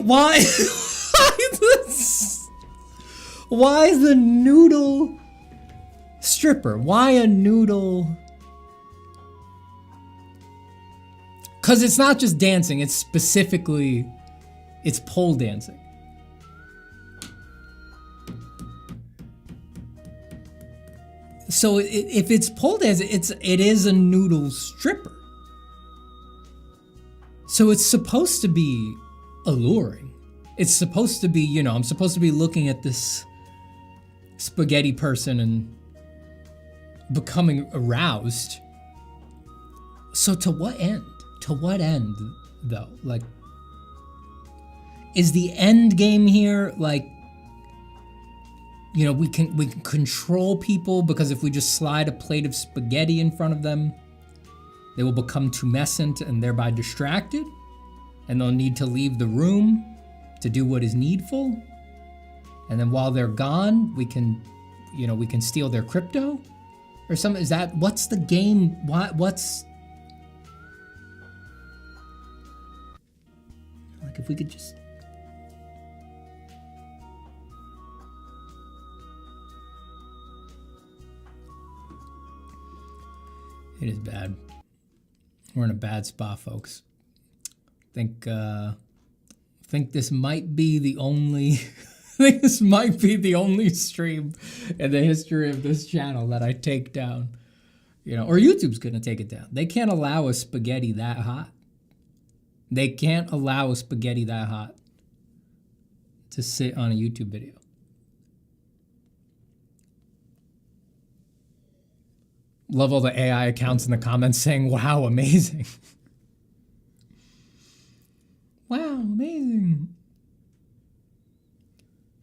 the noodle stripper? Why a noodle? Because it's not just dancing, it's pole dancing. So if it's pole dancing, it is a noodle stripper. So it's supposed to be alluring. It's supposed to be, you know, I'm supposed to be looking at this spaghetti person and becoming aroused. So to what end? To what end, though? Like, is the end game here, like, you know, we can control people because if we just slide a plate of spaghetti in front of them, they will become tumescent and thereby distracted, and they'll need to leave the room to do what is needful. And then while they're gone, we can steal their crypto or something. Is that, what's the game? What's, like, if we could just, it is bad. We're in a bad spot, folks. Think this might be the only stream in the history of this channel that I take down. You know, or YouTube's gonna take it down. They can't allow a spaghetti that hot. They can't allow a spaghetti that hot to sit on a YouTube video. Love all the AI accounts in the comments saying, wow, amazing. Wow, amazing.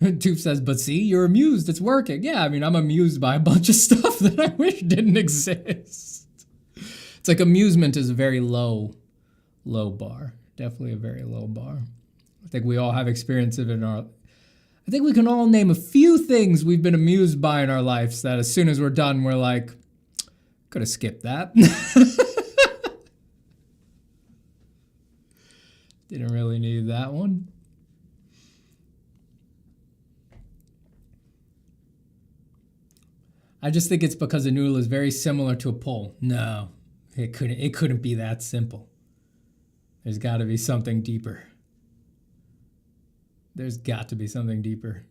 Toof says, but see, you're amused, it's working. Yeah, I mean, I'm amused by a bunch of stuff that I wish didn't exist. It's like amusement is a very low bar. Definitely a very low bar. I think we all have experience of it in our, I think we can all name a few things we've been amused by in our lives that as soon as we're done, we're like, could have skipped that. Didn't really need that one. I just think it's because a noodle is very similar to a pole. No, it couldn't be that simple. There's got to be something deeper. There's got to be something deeper.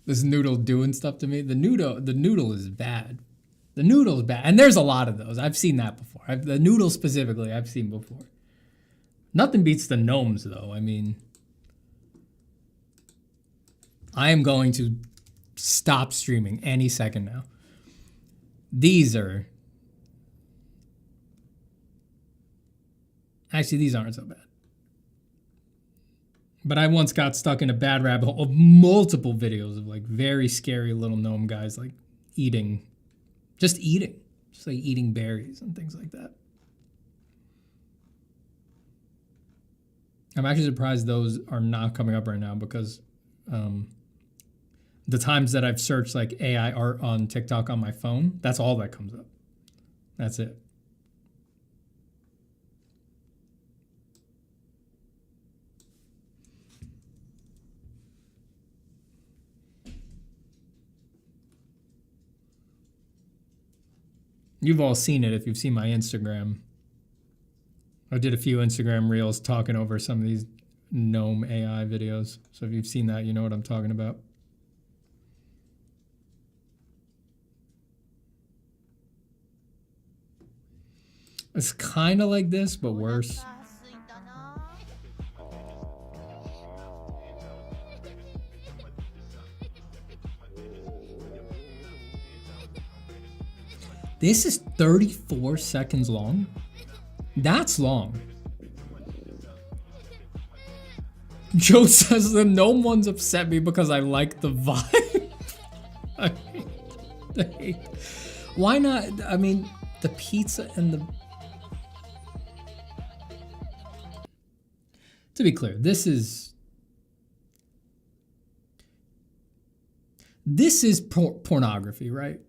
This noodle doing stuff to me. The noodle is bad. The noodle is bad. And there's a lot of those. I've seen that before. The noodle specifically, I've seen before. Nothing beats the gnomes, though. I mean, I am going to stop streaming any second now. These are... Actually, these aren't so bad. But I once got stuck in a bad rabbit hole of multiple videos of like very scary little gnome guys like eating, just like eating berries and things like that. I'm actually surprised those are not coming up right now because the times that I've searched like AI art on TikTok on my phone, that's all that comes up. That's it. You've all seen it if you've seen my Instagram. I did a few Instagram reels talking over some of these gnome AI videos. So if you've seen that, you know what I'm talking about. It's kind of like this, but worse. This is 34 seconds long. That's long. Joe says the gnome ones upset me because I like the vibe. I hate. Why not? I mean, the pizza and the... To be clear, this is pornography, right?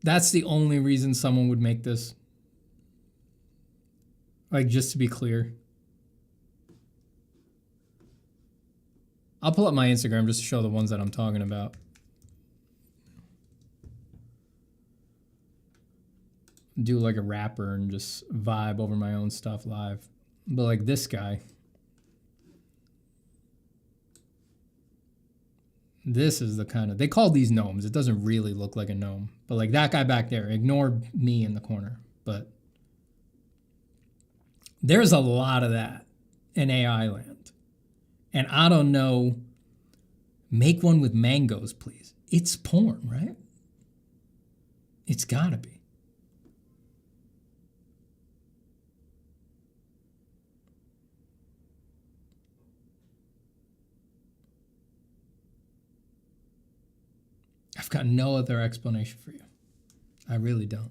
That's the only reason someone would make this. Like, just to be clear. I'll pull up my Instagram just to show the ones that I'm talking about. Do like a rapper and just vibe over my own stuff live. But like this guy. This is the kind of... They call these gnomes. It doesn't really look like a gnome. But like that guy back there. Ignore me in the corner. But there's a lot of that in AI land. And I don't know, make one with mangoes, please. It's porn, right? It's gotta be. I've got no other explanation for you. I really don't.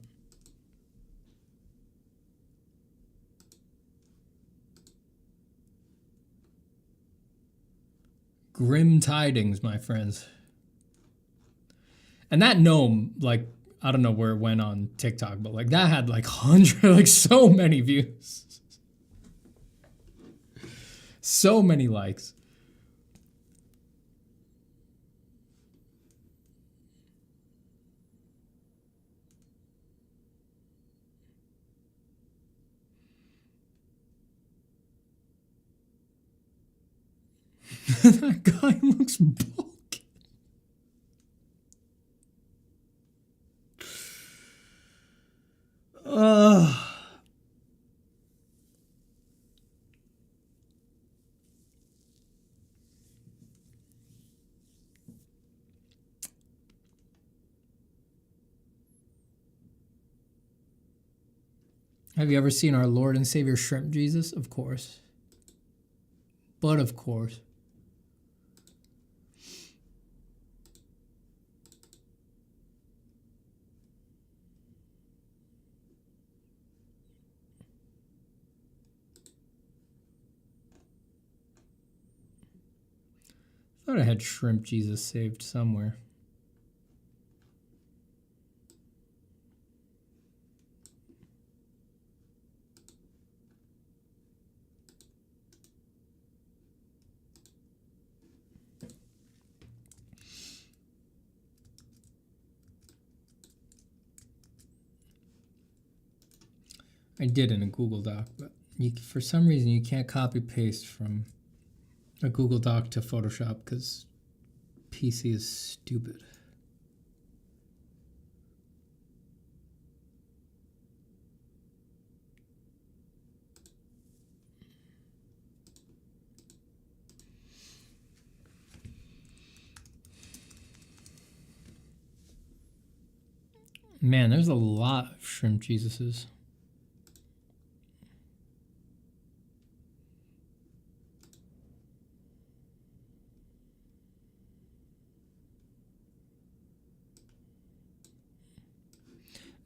Grim tidings, my friends. And that gnome, like, I don't know where it went on TikTok, but like that had like so many views. So many likes. That guy looks bulky. Have you ever seen our Lord and Savior Shrimp Jesus? Of course. But of course. I thought I had Shrimp Jesus saved somewhere. I did in a Google Doc, but for some reason you can't copy paste from a Google Doc to Photoshop because PC is stupid. Man, there's a lot of Shrimp Jesuses.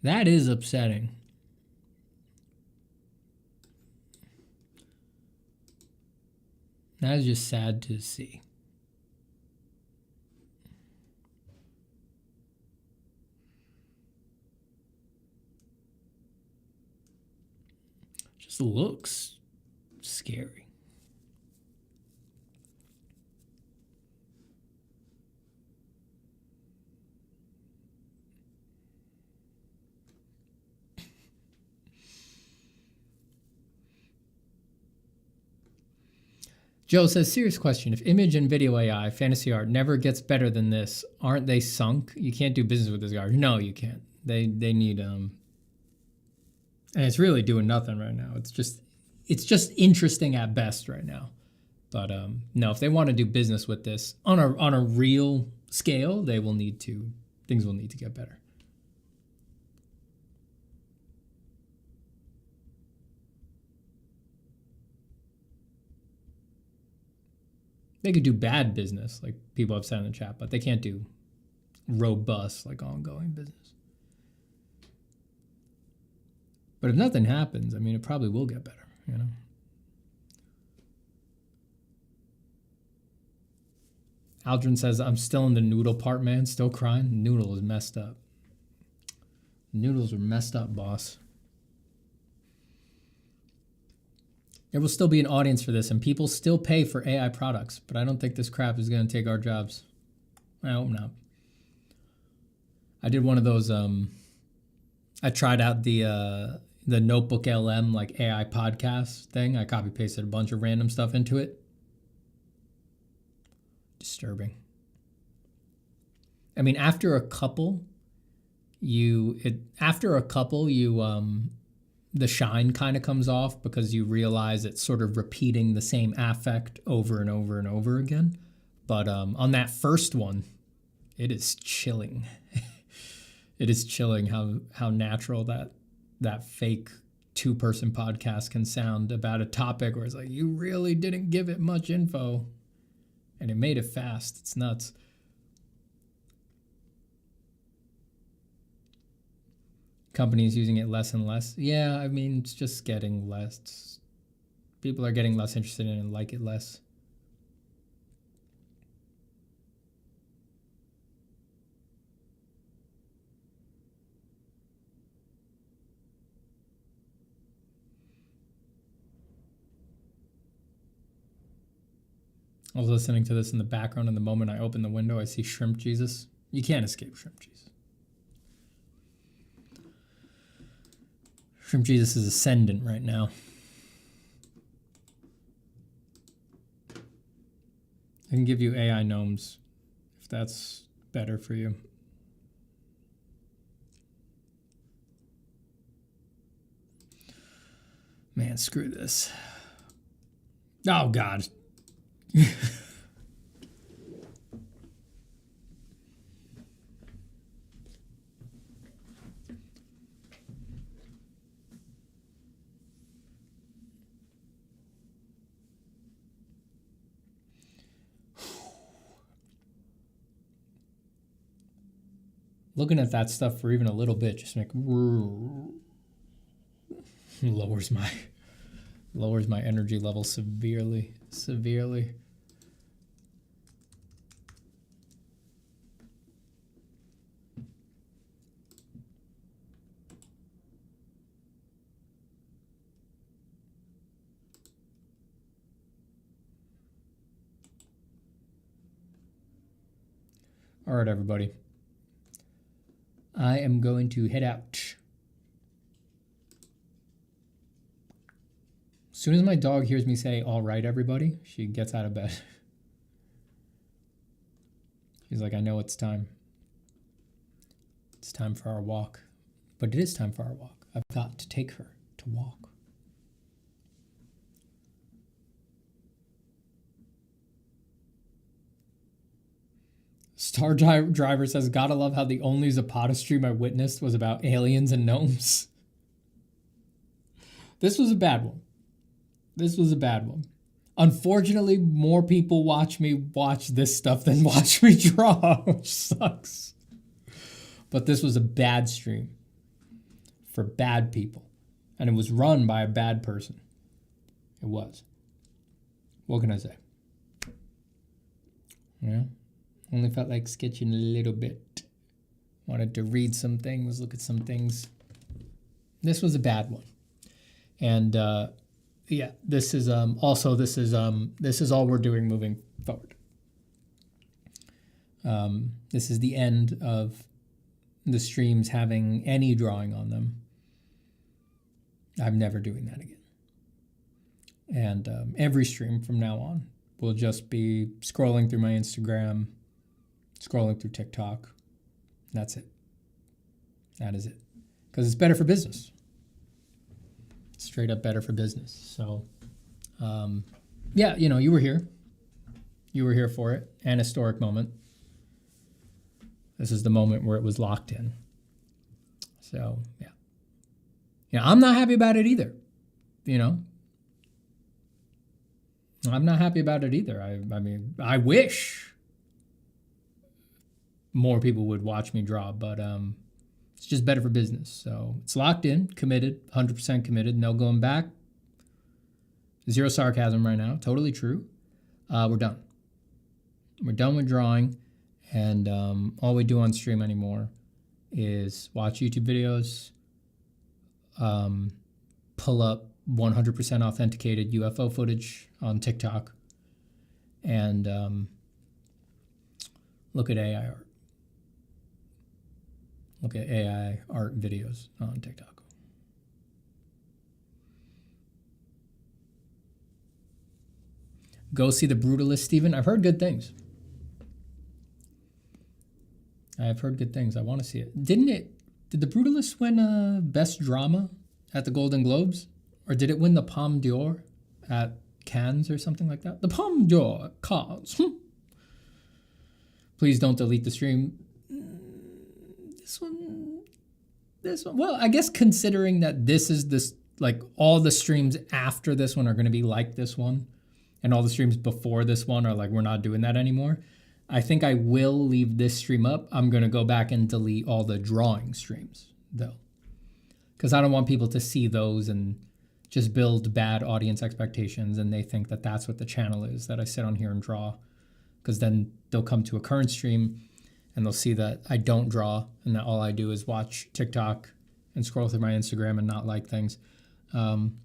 That is upsetting. That is just sad to see. Just looks scary. Joe says, serious question. If image and video AI, fantasy art, never gets better than this, aren't they sunk? You can't do business with this garbage. No, you can't. They need and it's really doing nothing right now. It's just interesting at best right now. But no, if they want to do business with this on a real scale, things will need to get better. They could do bad business, like people have said in the chat, but they can't do robust, like ongoing business. But if nothing happens, I mean, it probably will get better, you know? Aldrin says, I'm still in the noodle part, man. Still crying. Noodle is messed up. Noodles are messed up, boss. There will still be an audience for this, and people still pay for AI products, but I don't think this crap is going to take our jobs. I hope not. I did one of those, I tried out the Notebook LM, like AI podcast thing. I copy pasted a bunch of random stuff into it. Disturbing. I mean, after a couple, the shine kind of comes off because you realize it's sort of repeating the same affect over and over and over again. But on that first one, it is chilling. It is chilling how natural that fake two-person podcast can sound about a topic where it's like, you really didn't give it much info. And it made it fast. It's nuts. Companies using it less and less. Yeah, I mean, it's just getting less. People are getting less interested in it and like it less. I was listening to this in the background, and the moment I open the window, I see Shrimp Jesus. You can't escape Shrimp Jesus. Shrimp Jesus is ascendant right now. I can give you AI gnomes if that's better for you. Man, screw this. Oh, God. Looking at that stuff for even a little bit just lowers my energy level severely. All right, everybody. I am going to head out. As soon as my dog hears me say, all right, everybody, she gets out of bed. She's like, I know it's time. It's time for our walk. But it is time for our walk. I've got to take her to walk. Star Driver says, gotta love how the only Zapata stream I witnessed was about aliens and gnomes. This was a bad one. Unfortunately, more people watch this stuff than watch me draw, which sucks. But this was a bad stream for bad people. And it was run by a bad person. It was. What can I say? Yeah. Only felt like sketching a little bit. Wanted to read some things, look at some things. This was a bad one. And yeah, this is all we're doing moving forward. This is the end of the streams having any drawing on them. I'm never doing that again. And every stream from now on will just be scrolling through my Instagram, scrolling through TikTok. That's it. That is it. Because it's better for business. Straight up better for business. So, yeah, you know, you were here. You were here for it. An historic moment. This is the moment where it was locked in. So, yeah. Yeah, I'm not happy about it either. You know? I'm not happy about it either. I mean, I wish more people would watch me draw, but it's just better for business. So it's locked in, committed, 100% committed, no going back. Zero sarcasm right now, totally true. We're done. We're done with drawing, and all we do on stream anymore is watch YouTube videos, pull up 100% authenticated UFO footage on TikTok, and look at AI art. Look at AI art videos on TikTok. Go see The Brutalist, Steven. I've heard good things. I've heard good things. I want to see it. Did The Brutalist win Best Drama at the Golden Globes? Or did it win the Palme d'Or at Cannes or something like that? The Palme d'Or at Cannes. Please don't delete the stream. This one. Well, I guess considering that this is this, like all the streams after this one are going to be like this one, and all the streams before this one are like, we're not doing that anymore. I think I will leave this stream up. I'm going to go back and delete all the drawing streams though, because I don't want people to see those and just build bad audience expectations, and they think that that's what the channel is, that I sit on here and draw, because then they'll come to a current stream and they'll see that I don't draw and that all I do is watch TikTok and scroll through my Instagram and not like things. And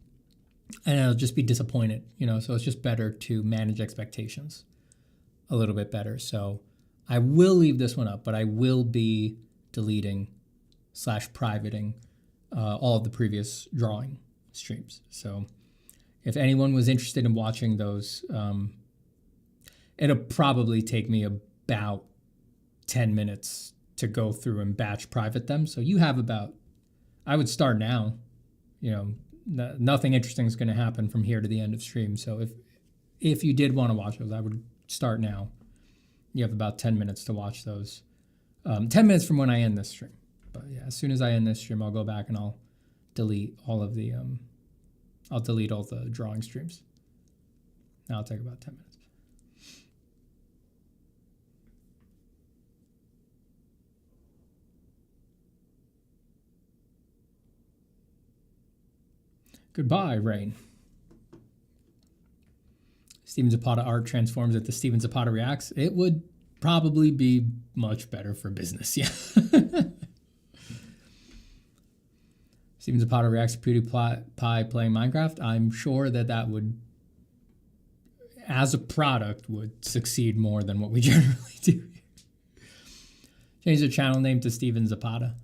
I'll just be disappointed, you know, so it's just better to manage expectations a little bit better. So I will leave this one up, but I will be deleting / privating all of the previous drawing streams. So if anyone was interested in watching those, it'll probably take me about 10 minutes to go through and batch private them. So you have about, I would start now, you know, nothing interesting is going to happen from here to the end of stream. So if you did want to watch those, I would start now. You have about 10 minutes to watch those. 10 minutes from when I end this stream. But yeah, as soon as I end this stream, I'll go back and I'll delete all of the, I'll delete all the drawing streams. That'll take about 10 minutes. Goodbye, Rain. Steven Zapata art transforms into Steven Zapata reacts. It would probably be much better for business, yeah. Steven Zapata reacts to PewDiePie playing Minecraft. I'm sure that would, as a product, would succeed more than what we generally do. Change the channel name to Steven Zapata.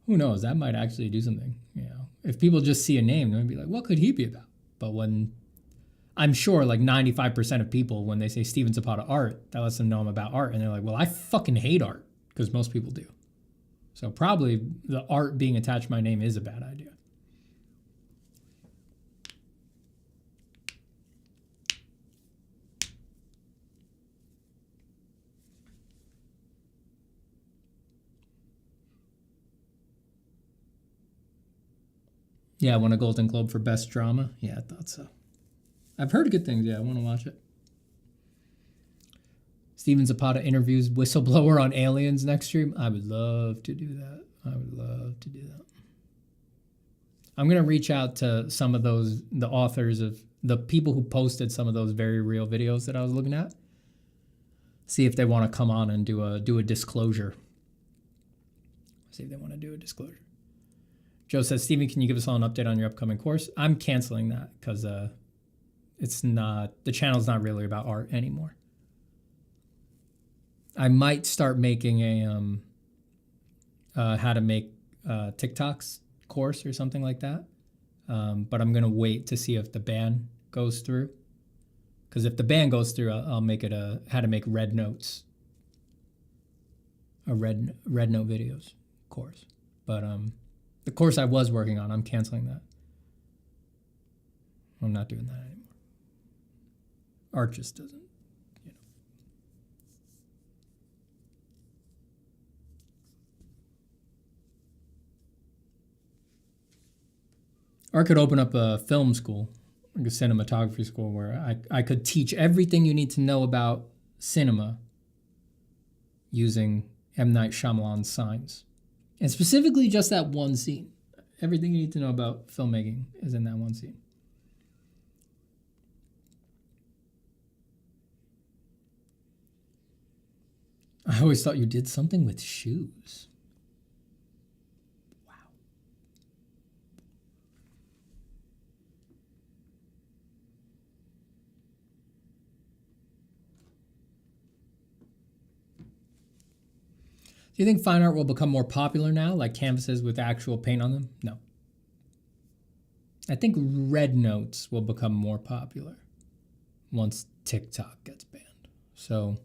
Who knows? That might actually do something. You know, if people just see a name, they'll be like, "What could he be about?" But when I'm sure, like 95% of people, when they say Steven Zapata art, that lets them know I'm about art, and they're like, "Well, I fucking hate art," because most people do. So probably the art being attached to my name is a bad idea. Yeah, I won a Golden Globe for Best Drama. Yeah, I thought so. I've heard good things. Yeah, I want to watch it. Steven Zapata interviews whistleblower on aliens next stream. I would love to do that. I would love to do that. I'm going to reach out to some of those, the authors of, the people who posted some of those very real videos that I was looking at. See if they want to come on and do a disclosure. See if they want to do a disclosure. Joe says, Steven, can you give us all an update on your upcoming course? I'm canceling that because it's not, the channel's not really about art anymore. I might start making a how to make TikToks course or something like that. But I'm going to wait to see if the ban goes through. Because if the ban goes through, I'll make it a how to make red notes. A red note videos course. But the course I was working on, I'm canceling that. I'm not doing that anymore. Art just doesn't, you know. Or I could open up a film school, like a cinematography school, where I could teach everything you need to know about cinema using M. Night Shyamalan's Signs. And specifically just that one scene. Everything you need to know about filmmaking is in that one scene. I always thought you did something with shoes. Wow. Do you think fine art will become more popular now, like canvases with actual paint on them? No. I think red notes will become more popular once TikTok gets banned. So,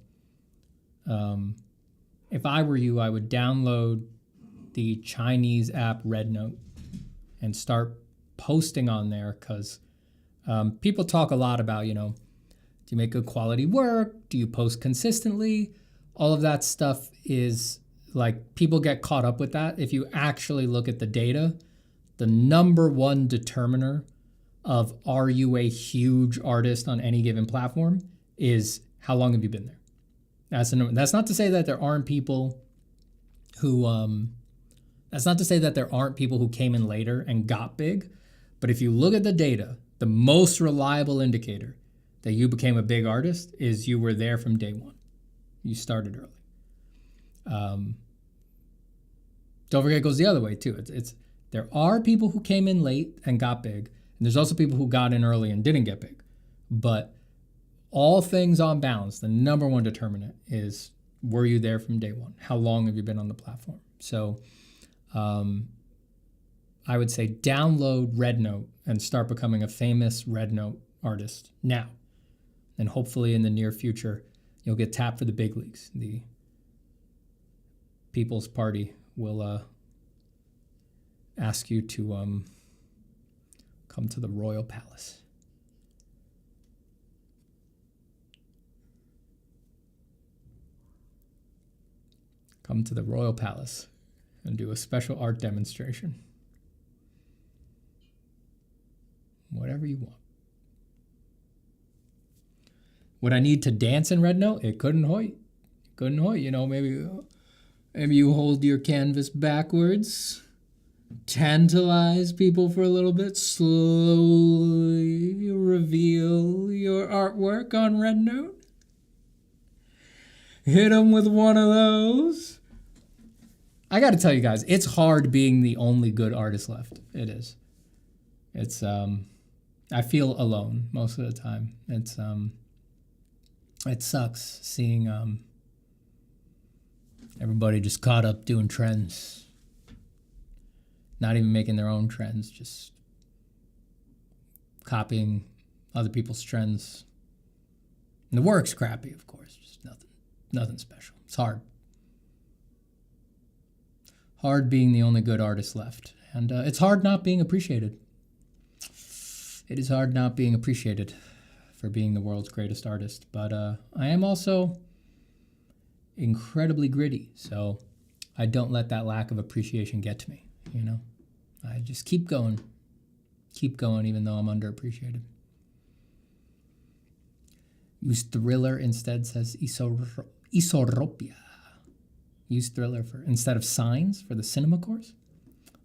if I were you, I would download the Chinese app Red Note and start posting on there, because people talk a lot about, do you make good quality work? Do you post consistently? All of that stuff is like, people get caught up with that. If you actually look at the data, the number one determiner of are you a huge artist on any given platform is how long have you been there. That's not to say that there aren't people who came in later and got big, but if you look at the data, the most reliable indicator that you became a big artist is you were there from day one. You started early. Don't forget, it goes the other way too. There are people who came in late and got big, and there's also people who got in early and didn't get big. But all things on balance, the number one determinant is, were you there from day one? How long have you been on the platform? So I would say download Red Note and start becoming a famous Red Note artist now. And hopefully in the near future, you'll get tapped for the big leagues. The People's Party will ask you to come to the Royal Palace. Come to the Royal Palace and do a special art demonstration. Whatever you want. Would I need to dance in Red Note? It couldn't hoit. Maybe you hold your canvas backwards, tantalize people for a little bit, slowly reveal your artwork on Red Note. Hit them with one of those. I got to tell you guys, it's hard being the only good artist left. It is. It's I feel alone most of the time. It sucks seeing everybody just caught up doing trends. Not even making their own trends, just copying other people's trends. And the work's crappy, of course. Just nothing special. It's hard. Hard being the only good artist left. And it's hard not being appreciated. It is hard not being appreciated for being the world's greatest artist. But I am also incredibly gritty, so I don't let that lack of appreciation get to me, I just keep going even though I'm underappreciated. Use Thriller instead, says Isoropia. Use Thriller instead of Signs for the cinema course.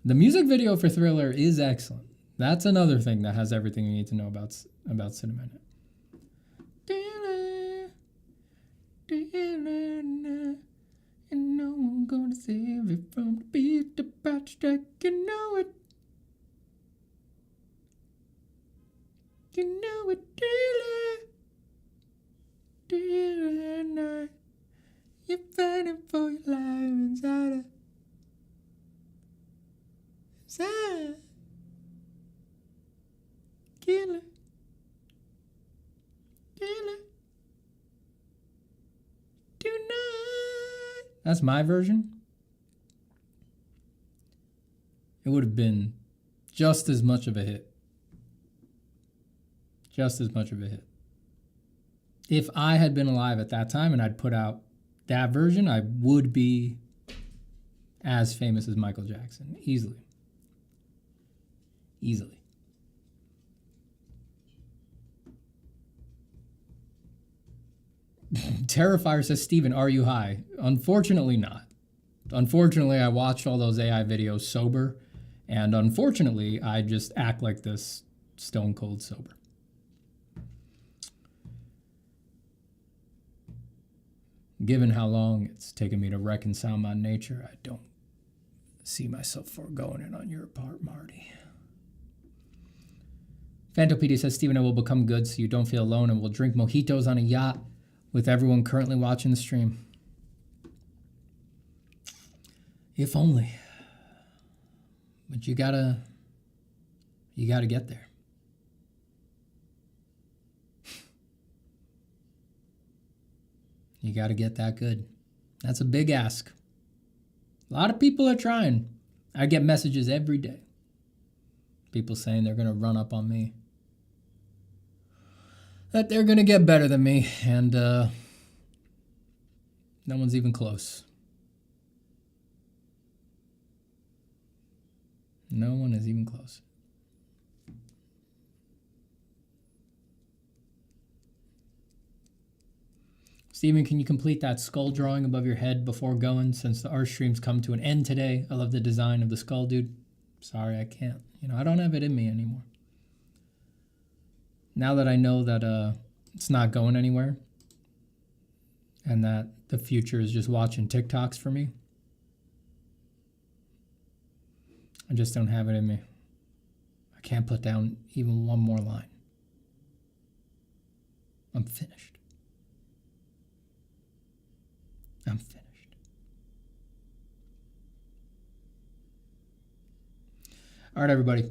The music video for Thriller is excellent. That's another thing that has everything you need to know about cinema in it. And no one gonna save it from the beat about to strike. You know it, dealer night. You're fighting for your life inside. Killer. Tonight. That's my version. It would have been just as much of a hit. If I had been alive at that time and I'd put out that version, I would be as famous as Michael Jackson. Easily. Terrifier says, Steven, are you high? Unfortunately not. Unfortunately, I watched all those AI videos sober, and unfortunately, I just act like this stone cold sober. Given how long it's taken me to reconcile my nature, I don't see myself foregoing it on your part, Marty. Phantopedia says, Steven, I will become good so you don't feel alone and will drink mojitos on a yacht with everyone currently watching the stream. If only. But you gotta get there. You gotta get that good. That's a big ask. A lot of people are trying. I get messages every day. People saying they're gonna run up on me. That they're gonna get better than me, and no one's even close. No one is even close. Steven, can you complete that skull drawing above your head before going, since the art stream's come to an end today? I love the design of the skull, dude. Sorry, I can't. I don't have it in me anymore. Now that I know that it's not going anywhere and that the future is just watching TikToks for me, I just don't have it in me. I can't put down even one more line. I'm finished. I'm finished. All right, everybody.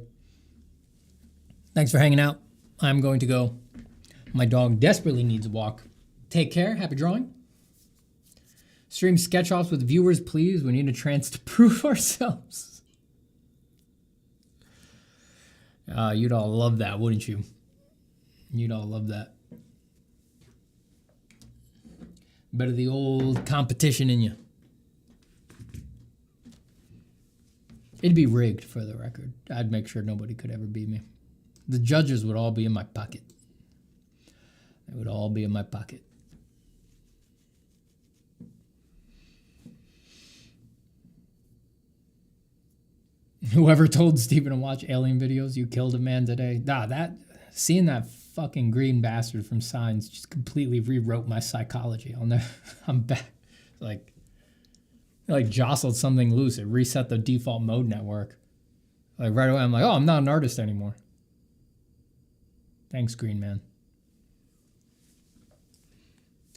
Thanks for hanging out. I'm going to go. My dog desperately needs a walk. Take care. Happy drawing. Stream sketch-offs with viewers, please. We need a chance to prove ourselves. You'd all love that, wouldn't you? You'd all love that. Better the old competition in you. It'd be rigged, for the record. I'd make sure nobody could ever beat me. The judges would all be in my pocket. They would all be in my pocket. Whoever told Steven to watch alien videos, you killed a man today. Seeing that fucking green bastard from Signs just completely rewrote my psychology. I'm back. Like jostled something loose. It reset the default mode network. Like right away, I'm like, oh, I'm not an artist anymore. Thanks, Green Man.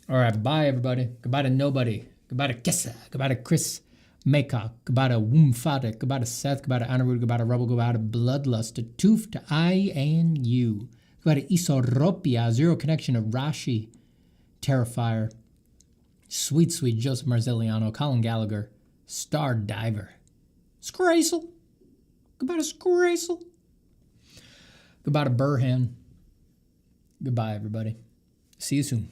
All right, bye, everybody. Goodbye to nobody. Goodbye to Kessa. Goodbye to Chris Maycock. Goodbye to Woomfada. Goodbye to Seth. Goodbye to Anirudh. Goodbye to Rebel. Goodbye to Bloodlust. To Toof. To I and You. Goodbye to Isoropia. Zero Connection. To Rashi. Terrifier. Sweet Joseph Marziliano. Colin Gallagher. Star Diver. Scrazel. Goodbye to Scrazel. Goodbye to Burhan. Goodbye, everybody. See you soon.